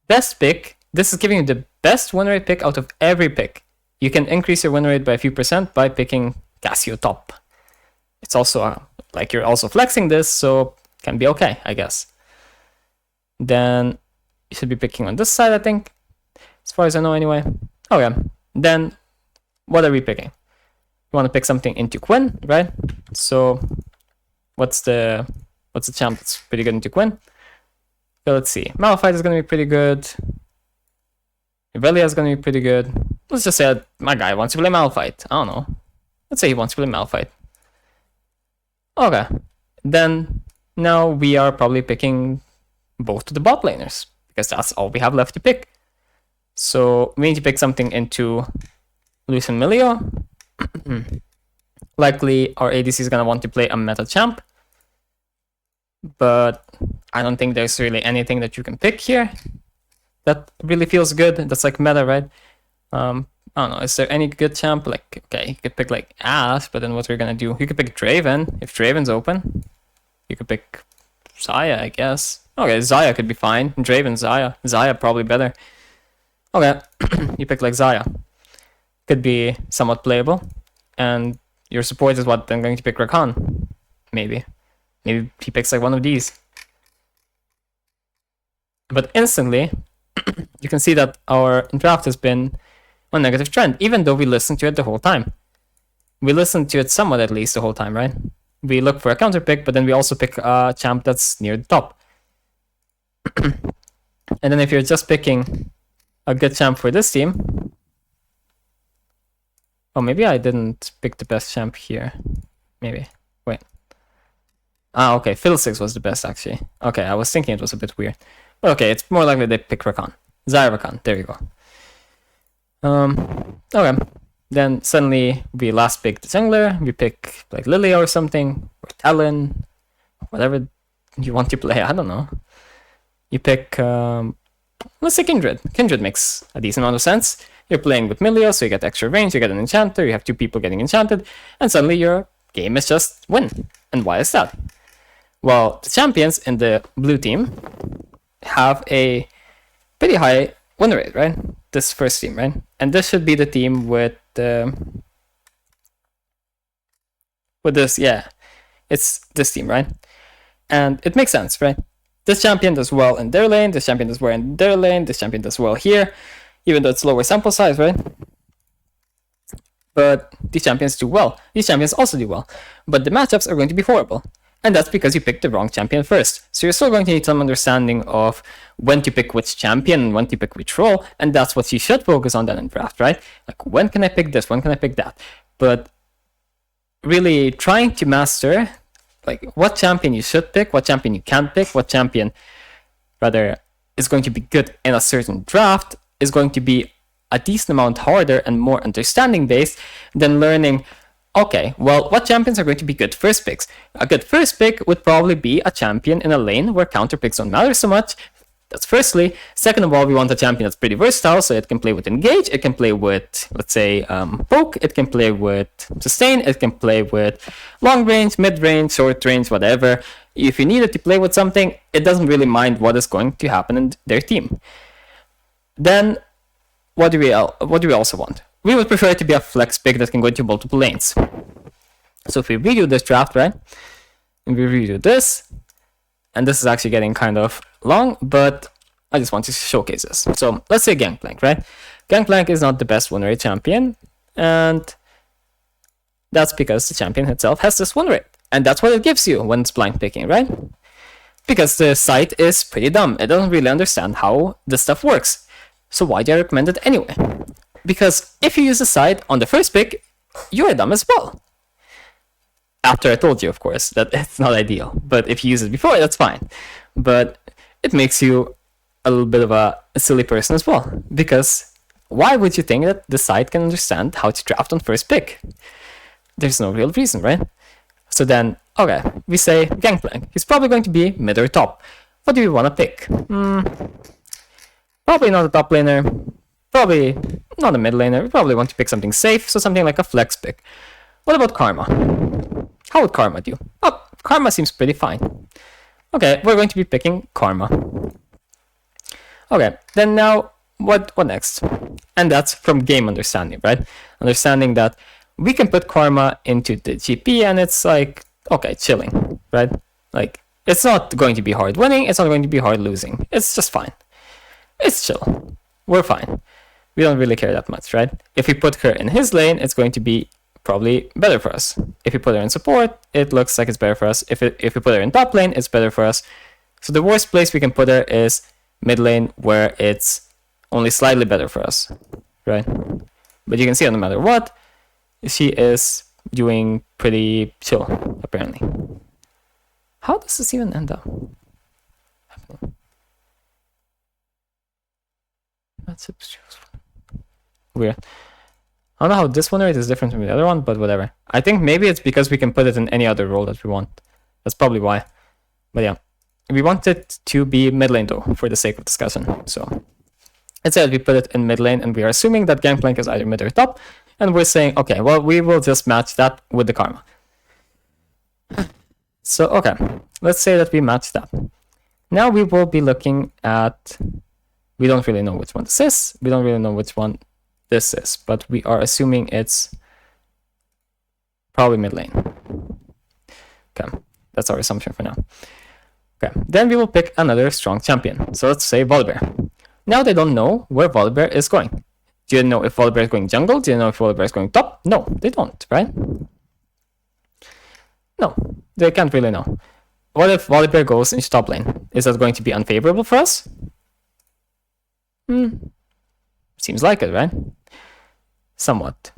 this is giving you the best win rate pick out of every pick. You can increase your win rate by a few percent by picking Cassio top. It's also, like you're also flexing this, so can be okay, I guess. Then you should be picking on this side, I think, as far as I know anyway. Okay, then what are we picking? You want to pick something into Quinn, right? So what's the champ that's pretty good into Quinn? So let's see. Malphite is going to be pretty good. Irelia is going to be pretty good. Let's just say my guy wants to play Malphite. I don't know. Let's say he wants to play Malphite. Okay. Then now we are probably picking both of the bot laners, because that's all we have left to pick. So we need to pick something into Lucian Milio. Likely our ADC is going to want to play a meta champ, but I don't think there's really anything that you can pick here that really feels good. That's like meta, right? I don't know, is there any good champ? Like, okay, you could pick like Ash, but then what we're gonna do? You could pick Draven, if Draven's open. You could pick Xayah, I guess. Okay, Xayah could be fine. Draven, Xayah. Xayah probably better. Okay, you pick like Xayah. Could be somewhat playable. And your support is what I'm going to pick Rakan. Maybe. Maybe he picks like one of these. But instantly, you can see that our draft has been on a negative trend, even though we listened to it the whole time. We listened to it somewhat at least the whole time, right? We look for a counter pick, but then we also pick a champ that's near the top. And then if you're just picking a good champ for this team... Oh, maybe I didn't pick the best champ here. Maybe. Wait. Ah, okay. Fiddlesticks was the best, actually. Okay, I was thinking it was a bit weird. But okay, it's more likely they pick Rakan. Xayah Rakan. There you go. Okay. Then suddenly we last pick the jungler. We pick like Lilia or something. Or Talon. Whatever you want to play. I don't know. You pick... let's say Kindred. Kindred makes a decent amount of sense. You're playing with Milio, so you get extra range, you get an enchanter, you have two people getting enchanted, and suddenly your game is just win. And why is that? Well, the champions in the blue team have a pretty high win rate, right? This first team, right? And this should be the team with this, yeah. It's this team, right? And it makes sense, right? This champion does well in their lane, this champion does well in their lane, this champion does well here, even though it's lower sample size, right? But these champions do well. These champions also do well. But the matchups are going to be horrible. And that's because you picked the wrong champion first. So you're still going to need some understanding of when to pick which champion and when to pick which role, and that's what you should focus on then in draft, right? Like, when can I pick this? When can I pick that? But really trying to master like what champion you should pick, what champion you can't pick, what champion rather is going to be good in a certain draft is going to be a decent amount harder and more understanding based than learning, okay, well, what champions are going to be good first picks? A good first pick would probably be a champion in a lane where counter picks don't matter so much. That's firstly. Second of all, we want a champion that's pretty versatile, so it can play with engage, it can play with, let's say, poke, it can play with sustain, it can play with long range, mid range, short range, whatever. If you need it to play with something, it doesn't really mind what is going to happen in their team. Then, what do we also want? We would prefer it to be a flex pick that can go into multiple lanes. So if we redo this draft, right, and we redo this, and this is actually getting kind of long, but I just want to showcase this. So let's say Gangplank, right? Gangplank is not the best win rate champion, and that's because the champion itself has this win rate. And that's what it gives you when it's blind picking, right? Because the site is pretty dumb. It doesn't really understand how this stuff works. So why do I recommend it anyway? Because if you use the site on the first pick, you're dumb as well. After I told you, of course, that it's not ideal. But if you use it before, that's fine. But it makes you a little bit of a silly person as well. Because why would you think that the site can understand how to draft on first pick? There's no real reason, right? So then, okay, we say Gangplank. He's probably going to be mid or top. What do we want to pick? Probably not a top laner. Probably not a mid laner. We probably want to pick something safe, so something like a flex pick. What about Karma? How would Karma do? Oh, Karma seems pretty fine. Okay, we're going to be picking Karma. Okay, then now, what next? And that's from game understanding, right? Understanding that we can put Karma into the GP and it's like, okay, chilling, right? Like, it's not going to be hard winning, it's not going to be hard losing. It's just fine. It's chill. We're fine. We don't really care that much, right? If we put her in his lane, it's going to be probably better for us. If we put her in support, it looks like it's better for us. If we put her in top lane, it's better for us. So the worst place we can put her is mid lane, where it's only slightly better for us, right? But you can see no matter what, she is doing pretty chill, apparently. How does this even end up happening? That's weird. I don't know how this one rate is different from the other one, but whatever. I think maybe it's because we can put it in any other role that we want. That's probably why. But yeah, we want it to be mid lane though, for the sake of discussion. So Instead, we put it in mid lane, and we are assuming that Gangplank is either mid or top, and we're saying, okay, well, we will just match that with the Karma. So, okay, let's say that we match that. Now we will be looking at, we don't really know which one this is, we don't really know which one this is, but we are assuming it's probably mid lane. Okay, that's our assumption for now. Okay, then we will pick another strong champion. So let's say Volibear. Now they don't know where Volibear is going. Do you know if Volibear is going jungle? Do you know if Volibear is going top? No, they don't, right? No, they can't really know. What if Volibear goes into top lane? Is that going to be unfavorable for us? Seems like it, right? Somewhat.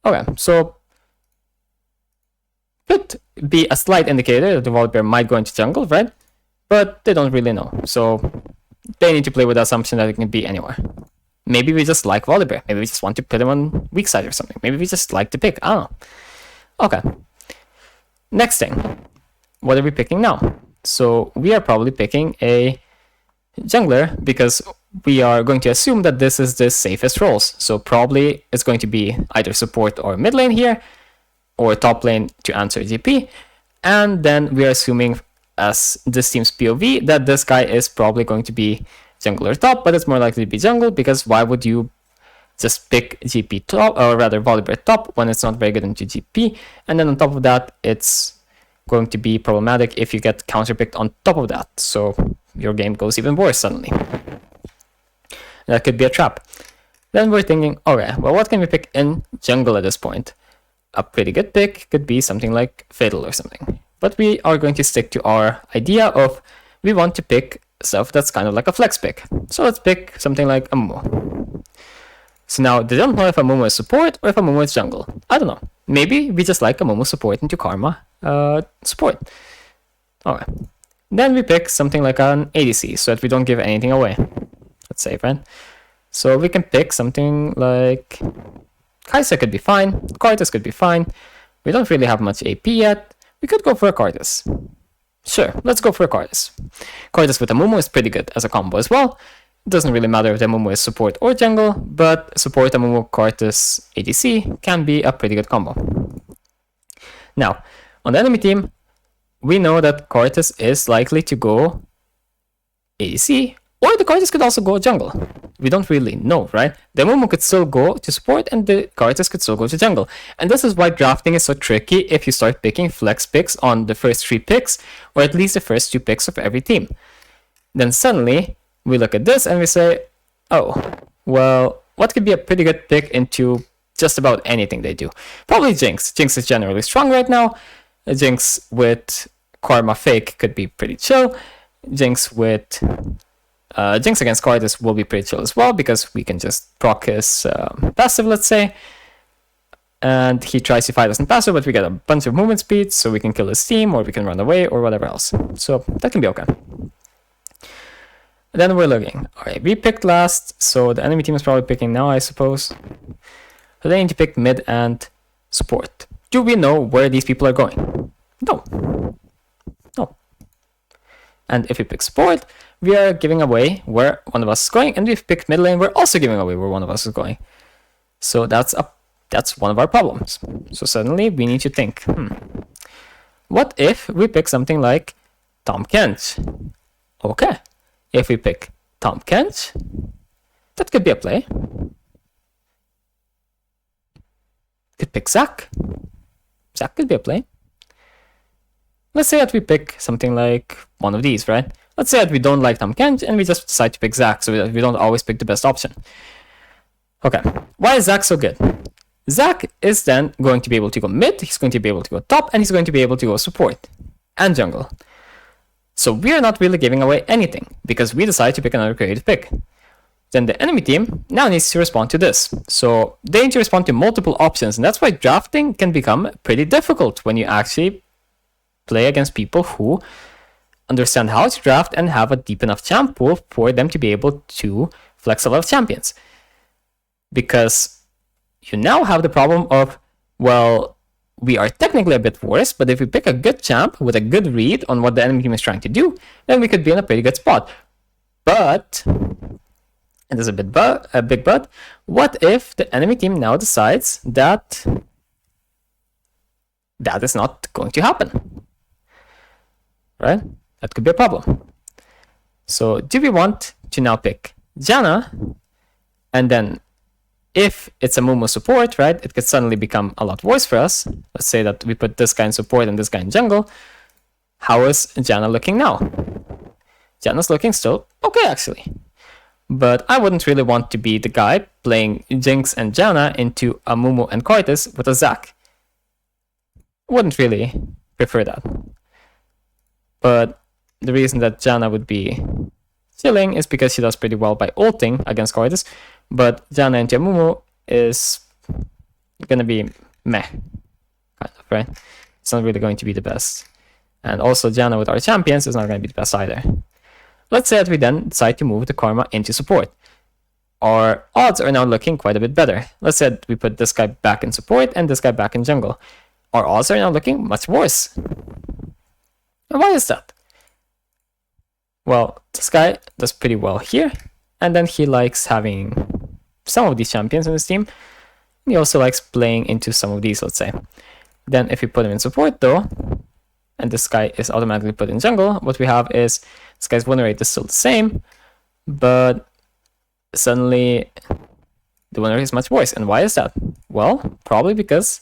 Okay, so could be a slight indicator that the Volibear might go into jungle, right? But they don't really know, so they need to play with the assumption that it can be anywhere. Maybe we just like Volibear. Maybe we just want to put him on weak side or something. Maybe we just like to pick. I don't know. Okay. Next thing. What are we picking now? So we are probably picking a jungler because we are going to assume that this is the safest roles. So probably it's going to be either support or mid lane here, or top lane to answer GP. And then we are assuming, as this team's POV, that this guy is probably going to be jungler top, but it's more likely to be jungle, because why would you just pick GP top, or rather Volibear top, when it's not very good into GP? And then on top of that, it's going to be problematic if you get counterpicked on top of that, so your game goes even worse suddenly. That could be a trap. Then we're thinking, okay, well, what can we pick in jungle at this point? A pretty good pick could be something like Fatal or something. But we are going to stick to our idea of we want to pick stuff that's kind of like a flex pick. So let's pick something like Amumu. So now they don't know if Amumu is support or if Amumu is jungle. I don't know. Maybe we just like Amumu support into Karma support. Alright. Then we pick something like an ADC so that we don't give anything away. Let's say, right? So we can pick something like Kai'Sa could be fine, Karthus could be fine. We don't really have much AP yet. We could go for a Karthus. Sure, let's go for a Karthus. Karthus with Amumu is pretty good as a combo as well. It doesn't really matter if the Amumu is support or jungle, but support Amumu Karthus ADC can be a pretty good combo. Now, on the enemy team, we know that Karthus is likely to go ADC, or the Karthus could also go jungle. We don't really know, right? The Amumu could still go to support, and the Karthus could still go to jungle. And this is why drafting is so tricky if you start picking flex picks on the first 3 picks, or at least the first 2 picks of every team. Then suddenly, we look at this and we say, oh, well, what could be a pretty good pick into just about anything they do? Probably Jinx. Jinx is generally strong right now. Jinx with Karma Fake could be pretty chill. Jinx with Jinx against Karthus will be pretty chill as well, because we can just proc his passive, let's say, and he tries to fight us in passive, but we get a bunch of movement speed, so we can kill his team, or we can run away, or whatever else. So that can be okay. Then we're looking. Alright, we picked last, so the enemy team is probably picking now, I suppose. So they need to pick mid and support. Do we know where these people are going? No. No. And if we pick support, we are giving away where one of us is going, and if we pick mid lane, we're also giving away where one of us is going. So that's one of our problems. So suddenly we need to think, what if we pick something like Tahm Kench? Okay. If we pick Tahm Kench, that could be a play. Could pick Zac. Zac could be a play. Let's say that we pick something like one of these, right? Let's say that we don't like Tahm Kench and we just decide to pick Zac, so that we don't always pick the best option. Okay, why is Zac so good? Zac is then going to be able to go mid, he's going to be able to go top, and he's going to be able to go support and jungle. So we are not really giving away anything, because we decide to pick another creative pick. Then the enemy team now needs to respond to this. So they need to respond to multiple options, and that's why drafting can become pretty difficult when you actually play against people who understand how to draft and have a deep enough champ pool for them to be able to flex a lot of champions. Because you now have the problem of, well, we are technically a bit worse, but if we pick a good champ with a good read on what the enemy team is trying to do, then we could be in a pretty good spot. But and there's a big but. What if the enemy team now decides that that is not going to happen? Right? That could be a problem. So do we want to now pick Janna, and then if it's a Mumu support, right, it could suddenly become a lot worse for us. Let's say that we put this guy in support and this guy in jungle. How is Janna looking now? Janna's looking still okay, actually. But I wouldn't really want to be the guy playing Jinx and Janna into a Mumu and Cortis with a Zac. Wouldn't really prefer that. But the reason that Janna would be chilling is because she does pretty well by ulting against Cortis. But Janna into a Mumu is gonna be meh, kind of, right? It's not really going to be the best. And also Janna with our champions is not going to be the best either. Let's say that we then decide to move the Karma into support. Our odds are now looking quite a bit better. Let's say that we put this guy back in support and this guy back in jungle. Our odds are now looking much worse. And why is that? Well, this guy does pretty well here. And then he likes having some of these champions in his team. He also likes playing into some of these, let's say. Then if we put him in support though, and this guy is automatically put in jungle, what we have is this guy's win rate is still the same, but suddenly the win rate is much worse. And why is that? Well, probably because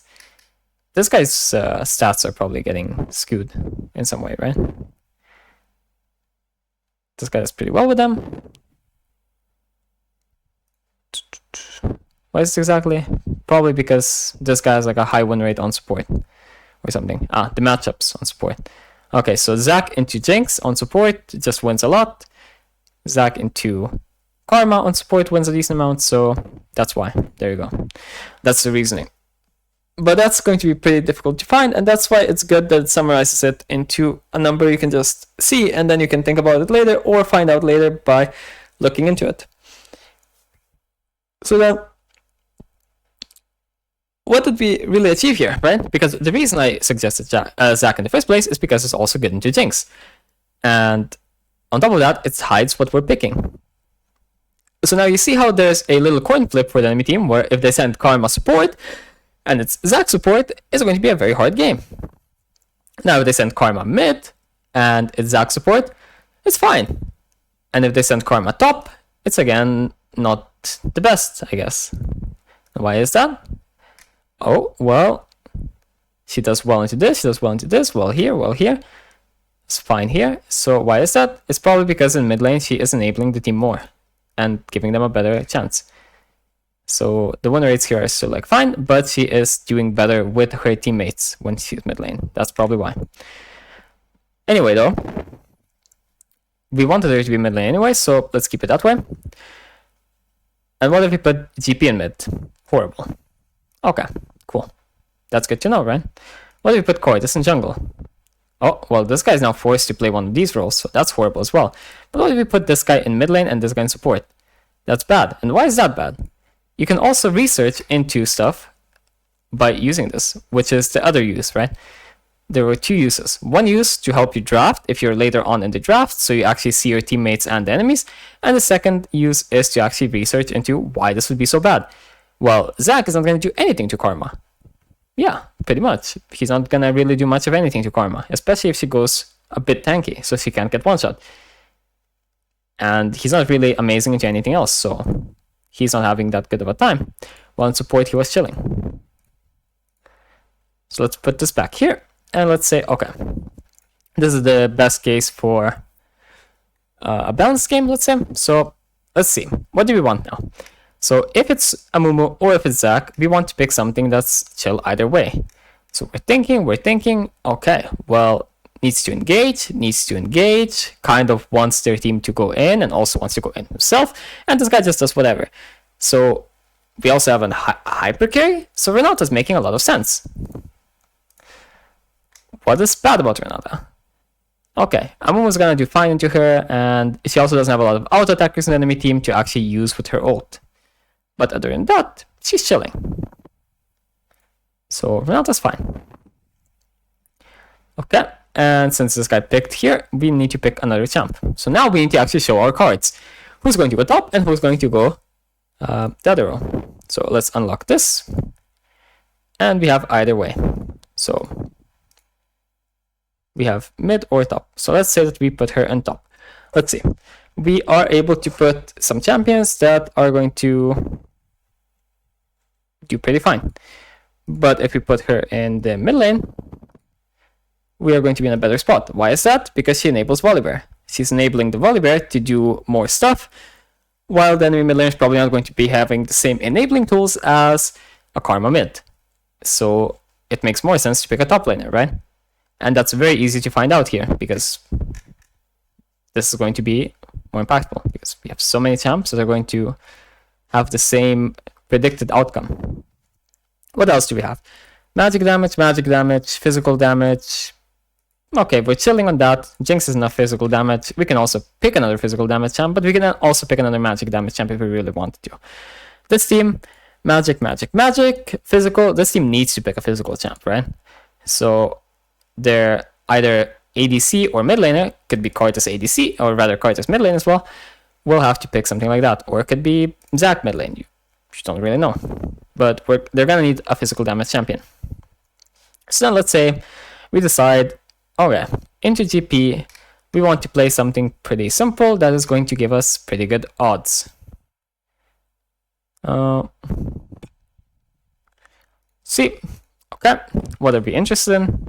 this guy's stats are probably getting skewed in some way, right? This guy does pretty well with them. Why is it exactly? Probably because this guy has like a high win rate on support or something. The matchups on support. Okay, so Zac into Jinx on support just wins a lot. Zac into Karma on support wins a decent amount, so that's why. There you go. That's the reasoning. But that's going to be pretty difficult to find, and that's why it's good that it summarizes it into a number you can just see, and then you can think about it later or find out later by looking into it. So then, what did we really achieve here, right? Because the reason I suggested Zac in the first place is because it's also good into Jinx. And on top of that, it hides what we're picking. So now you see how there's a little coin flip for the enemy team, where if they send Karma support, and it's Zac support, it's going to be a very hard game. Now if they send Karma mid, and it's Zac support, it's fine. And if they send Karma top, it's again not the best, I guess. And why is that? Oh, well, she does well into this, she does well into this, well here. It's fine here. So why is that? It's probably because in mid lane she is enabling the team more and giving them a better chance. So the win rates here are still like fine, but she is doing better with her teammates when she's mid lane. That's probably why. Anyway though, we wanted her to be mid lane anyway, so let's keep it that way. And what if we put GP in mid? Horrible. Okay, cool. That's good to know, right? What if we put Cortis in jungle? Oh, well, this guy is now forced to play one of these roles, so that's horrible as well. But what if we put this guy in mid lane and this guy in support? That's bad. And why is that bad? You can also research into stuff by using this, which is the other use, right? There were two uses. One use to help you draft if you're later on in the draft, so you actually see your teammates and the enemies. And the second use is to actually research into why this would be so bad. Well, Zac is not going to do anything to Karma. Yeah, pretty much. He's not going to really do much of anything to Karma, especially if she goes a bit tanky, so she can't get one shot. And he's not really amazing into anything else, so he's not having that good of a time. While in support, he was chilling. So let's put this back here, and let's say, okay, this is the best case for a balanced game, let's say. So let's see, what do we want now? So if it's Amumu or if it's Zac, we want to pick something that's chill either way. So we're thinking, okay, well, needs to engage, kind of wants their team to go in and also wants to go in himself, and this guy just does whatever. So we also have a hyper carry, so Renata's making a lot of sense. What is bad about Renata? Okay, Amumu's gonna do fine into her, and she also doesn't have a lot of auto attackers in the enemy team to actually use with her ult. But other than that, she's chilling. So Renata's fine. Okay, and since this guy picked here, we need to pick another champ. So now we need to actually show our cards. who's going to go top and who's going to go the other row. So let's unlock this. And we have either way. So we have mid or top. So let's say that we put her on top. Let's see. We are able to put some champions that are going to do pretty fine. But if we put her in the mid lane, we are going to be in a better spot. Why is that? Because she enables Volibear. She's enabling the Volibear to do more stuff, while the enemy mid lane is probably not going to be having the same enabling tools as a Karma mid. So it makes more sense to pick a top laner, right? And that's very easy to find out here, because this is going to be more impactful, because we have so many champs that are going to have the same predicted outcome. What else do we have? Magic damage, physical damage. Okay, we're chilling on that. Jinx is enough physical damage. We can also pick another physical damage champ, but we can also pick another magic damage champ if we really wanted to. This team, magic, physical. This team needs to pick a physical champ, right? So they're either ADC or mid laner. Could be Karthus ADC, or rather Karthus mid lane as well. We'll have to pick something like that. Or it could be Zac mid lane. You don't really know. But they're going to need a physical damage champion. So then let's say we decide, okay, into GP, we want to play something pretty simple that is going to give us pretty good odds. See, okay, what are we interested in?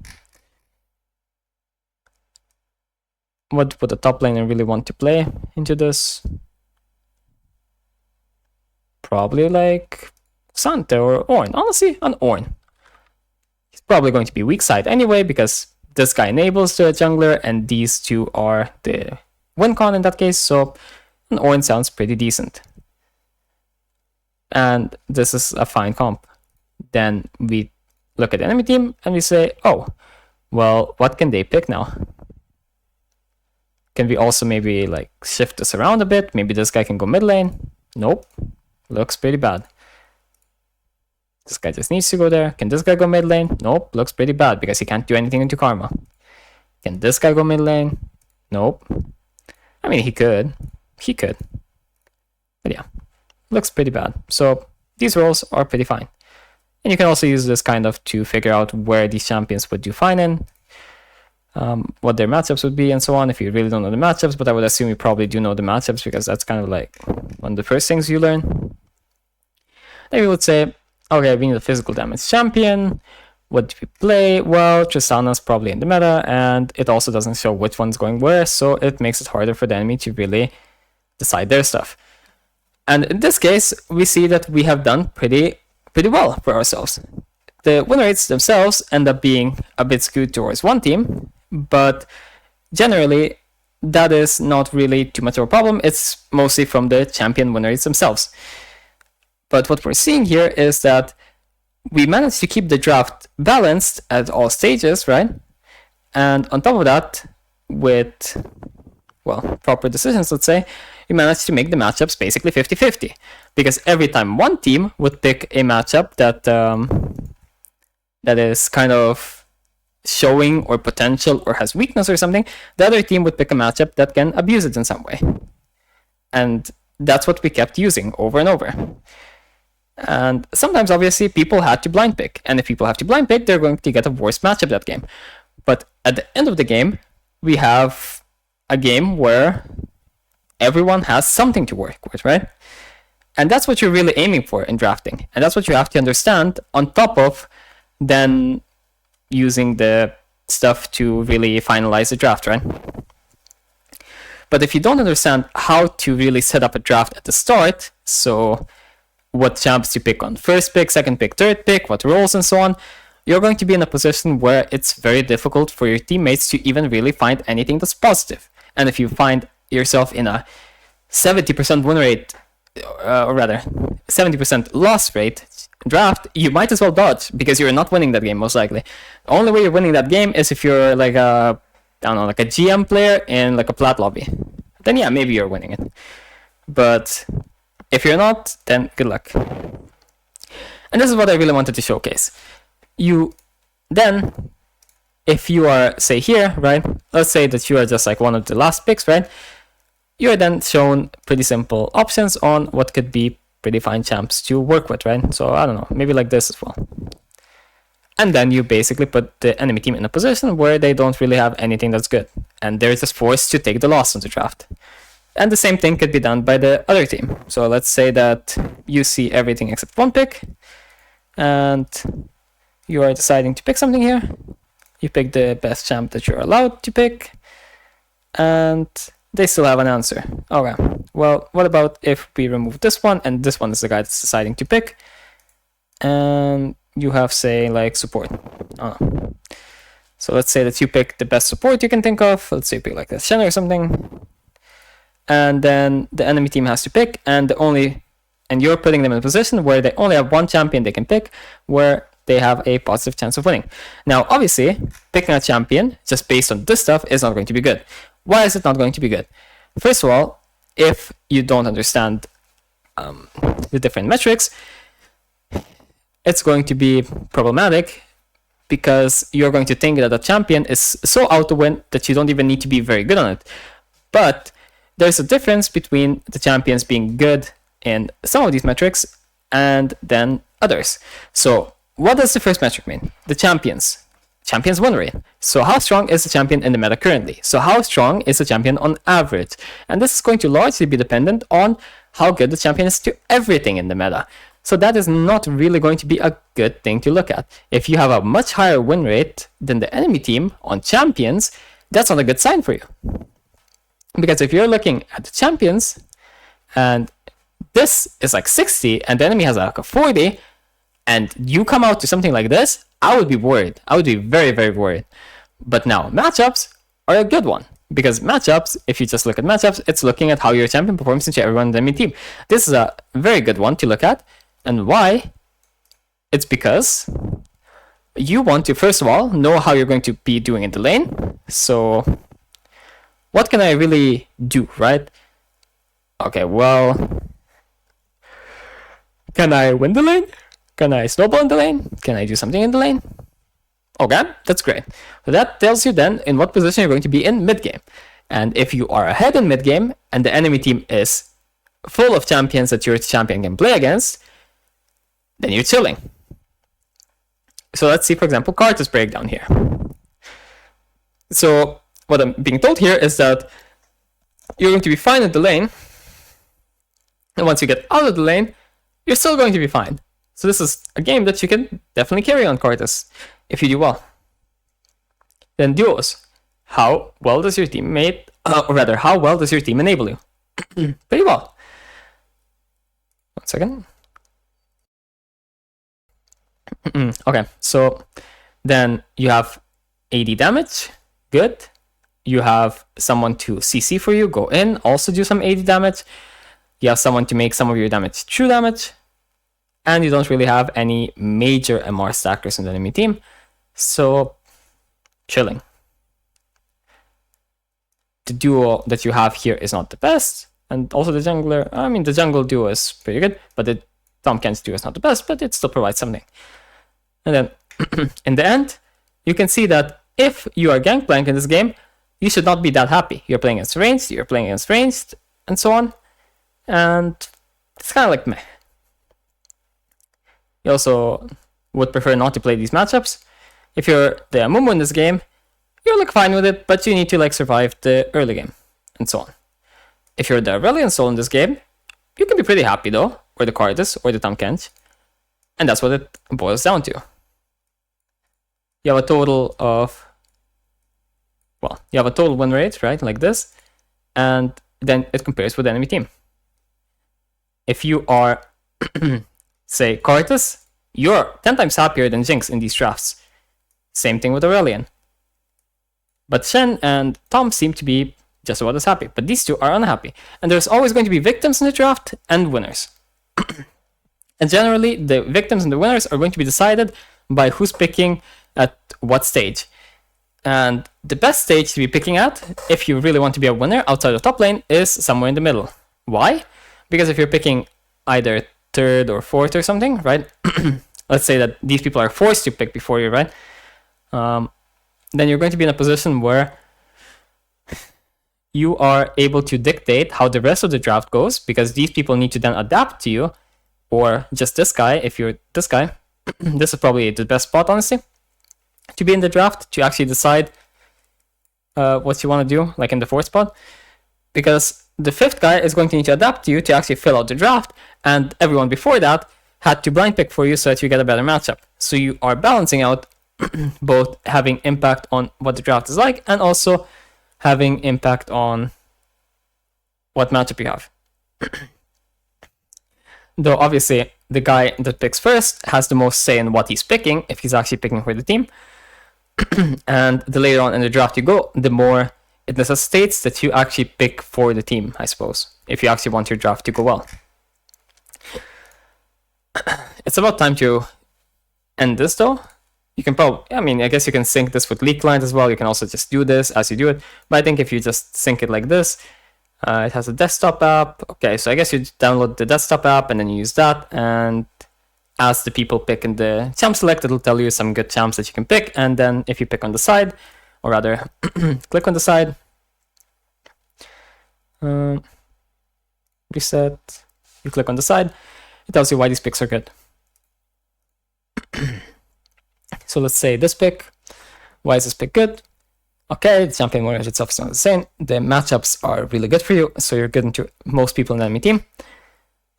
What would the top laner really want to play into this? Probably like Santa or Ornn. Honestly, an Ornn. He's probably going to be weak side anyway, because this guy enables the jungler, and these two are the win con in that case, so an Ornn sounds pretty decent. And this is a fine comp. Then we look at the enemy team and we say, oh, well, what can they pick now? Can we also maybe like shift this around a bit? Maybe this guy can go mid lane. Nope. Looks pretty bad. This guy just needs to go there. Can this guy go mid lane? Nope. Looks pretty bad because he can't do anything into Karma. Can this guy go mid lane? Nope. I mean, he could. He could. But yeah. Looks pretty bad. So these roles are pretty fine. And you can also use this kind of to figure out where these champions would do fine in. What their matchups would be and so on, if you really don't know the matchups, but I would assume you probably do know the matchups, because that's kind of like one of the first things you learn. Then we would say, okay, we need a physical damage champion. What do we play? Well, Tristana's probably in the meta, and it also doesn't show which one's going where, so it makes it harder for the enemy to really decide their stuff. And in this case, we see that we have done pretty well for ourselves. The win rates themselves end up being a bit skewed towards one team, but generally that is not really too much of a problem. It's mostly from the champion win rates themselves. But what we're seeing here is that we managed to keep the draft balanced at all stages, right? And on top of that, with, well, proper decisions, let's say, we managed to make the matchups basically 50-50. Because every time one team would pick a matchup that is kind of showing or potential or has weakness or something, the other team would pick a matchup that can abuse it in some way. And that's what we kept using over and over. And sometimes, obviously, people had to blind pick. And if people have to blind pick, they're going to get a worse matchup that game. But at the end of the game, we have a game where everyone has something to work with, right? And that's what you're really aiming for in drafting. And that's what you have to understand, on top of then using the stuff to really finalize the draft, right? But if you don't understand how to really set up a draft at the start, so what champs you pick on first pick, second pick, third pick, what roles and so on, you're going to be in a position where it's very difficult for your teammates to even really find anything that's positive. And if you find yourself in a 70% win rate, or rather 70% loss rate draft, you might as well dodge, because you're not winning that game most likely. The only way you're winning that game is if you're like a, I don't know, like a GM player in like a plat lobby. Then yeah, maybe you're winning it. But if you're not, then good luck. And this is what I really wanted to showcase. Then, if you are, say here, right? Let's say that you are just like one of the last picks, right? you're then shown pretty simple options on what could be pretty fine champs to work with, right? So I don't know, maybe like this as well. And then you basically put the enemy team in a position where they don't really have anything that's good, and they're just forced to take the loss on the draft. And the same thing could be done by the other team. So let's say that you see everything except one pick, and you are deciding to pick something here. You pick the best champ that you're allowed to pick, and they still have an answer. Okay, well, what about if we remove this one, and this one is the guy that's deciding to pick, and you have, say, like support. So let's say that you pick the best support you can think of. Let's say you pick like this Shen or something. And then the enemy team has to pick, and you're putting them in a position where they only have one champion they can pick, where they have a positive chance of winning. Now, obviously, picking a champion just based on this stuff is not going to be good. Why is it not going to be good? First of all, if you don't understand the different metrics, it's going to be problematic, because you're going to think that a champion is so out to win that you don't even need to be very good on it. But there's a difference between the champions being good in some of these metrics and then others. So what does the first metric mean? The champions win rate. So how strong is the champion in the meta currently? So how strong is the champion on average? And this is going to largely be dependent on how good the champion is to everything in the meta. So that is not really going to be a good thing to look at. If you have a much higher win rate than the enemy team on champions, that's not a good sign for you. Because if you're looking at the champions, and this is like 60, and the enemy has like a 40, and you come out to something like this, I would be worried. I would be very, very worried. But now, matchups are a good one. Because matchups, if you just look at matchups, it's looking at how your champion performs into everyone in the enemy team. This is a very good one to look at. And why? It's because you want to, first of all, know how you're going to be doing in the lane. So what can I really do, right? Okay, well, can I win the lane? Can I snowball in the lane? Can I do something in the lane? Okay, that's great. So that tells you then in what position you're going to be in mid-game. And if you are ahead in mid-game and the enemy team is full of champions that your champion can play against, then you're chilling. So let's see, for example, Carter's breakdown here. So what I'm being told here is that you're going to be fine in the lane, and once you get out of the lane, you're still going to be fine. So this is a game that you can definitely carry on Cortus if you do well. Then duos. How well does your teammate, how well does your team enable you? Pretty well. 1 second. Okay, so then you have AD damage, good. You have someone to CC for you, go in, also do some AD damage. You have someone to make some of your damage true damage. And you don't really have any major MR stackers in the enemy team. So, chilling. The duo that you have here is not the best. And also the jungler, I mean, the jungle duo is pretty good. But the Tom Kent's duo is not the best, but it still provides something. And then, in the end, you can see that if you are Gangplank in this game, you should not be that happy. You're playing against ranged, and so on. And it's kind of like meh. You also would prefer not to play these matchups. If you're the Amumu in this game, you're like fine with it, but you need to like survive the early game, and so on. If you're the Aurelion Soul in this game, you can be pretty happy though, or the Cardis, or the Tahm Kench. And that's what it boils down to. You have a total of, well, you have a total win rate, right, like this, and then it compares with the enemy team. If you are, say, Cartus, you're 10 times happier than Jinx in these drafts. Same thing with Aurelion. But Shen and Tom seem to be just about as happy, but these two are unhappy. And there's always going to be victims in the draft and winners. And generally, the victims and the winners are going to be decided by who's picking at what stage. And the best stage to be picking at, if you really want to be a winner outside of top lane, is somewhere in the middle. Why? Because if you're picking either third or fourth or something, right? Let's say that these people are forced to pick before you, right? Then you're going to be in a position where you are able to dictate how the rest of the draft goes, because these people need to then adapt to you, or just this guy. If you're this guy, this is probably the best spot, honestly, to be in the draft, to actually decide what you want to do, like in the 4th spot, because the 5th guy is going to need to adapt to you to actually fill out the draft, and everyone before that had to blind pick for you so that you get a better matchup. So you are balancing out both having impact on what the draft is like and also having impact on what matchup you have. Though obviously the guy that picks first has the most say in what he's picking, if he's actually picking for the team. And the later on in the draft you go, the more it necessitates that you actually pick for the team, I suppose, if you actually want your draft to go well. It's about time to end this though. You can probably, I guess you can sync this with leak lines as well. You can also just do this as you do it. But I think if you just sync it like this, it has a desktop app. Okay, so I guess you download the desktop app and then you use that. And as the people pick in the champ select, it'll tell you some good champs that you can pick. And then if you pick on the side, or rather click on the side, reset, you click on the side, it tells you why these picks are good. So let's say this pick, why is this pick good? Okay, the champion warriors itself is not the same. The matchups are really good for you, so you're good into most people in the enemy team.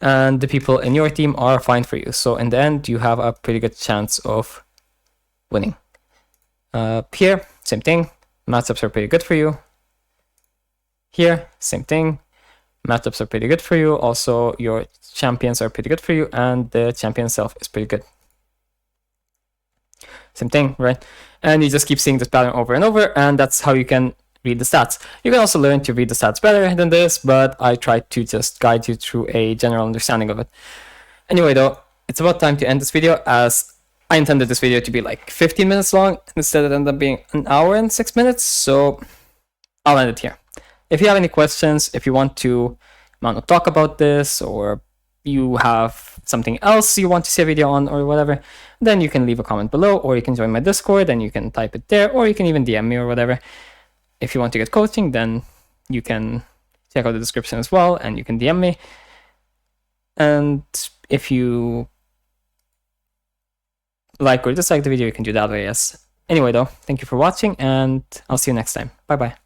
And the people in your team are fine for you. So in the end, you have a pretty good chance of winning. Here, same thing. Matchups are pretty good for you. Here, same thing. Matchups are pretty good for you. Also, your champions are pretty good for you, and the champion itself is pretty good. Same thing, right? And you just keep seeing this pattern over and over, and that's how you can read the stats. You can also learn to read the stats better than this, but I tried to just guide you through a general understanding of it. Anyway, though, it's about time to end this video, as I intended this video to be like 15 minutes long. Instead, it ended up being an hour and 6 minutes, so I'll end it here. If you have any questions, if you want to talk about this, or you have something else you want to see a video on or whatever, then you can leave a comment below, or you can join my Discord and you can type it there, or you can even DM me or whatever. If you want to get coaching, then you can check out the description as well, and you can DM me. And if you like or dislike the video, you can do that way, yes. Anyway though, thank you for watching, and I'll see you next time. Bye bye.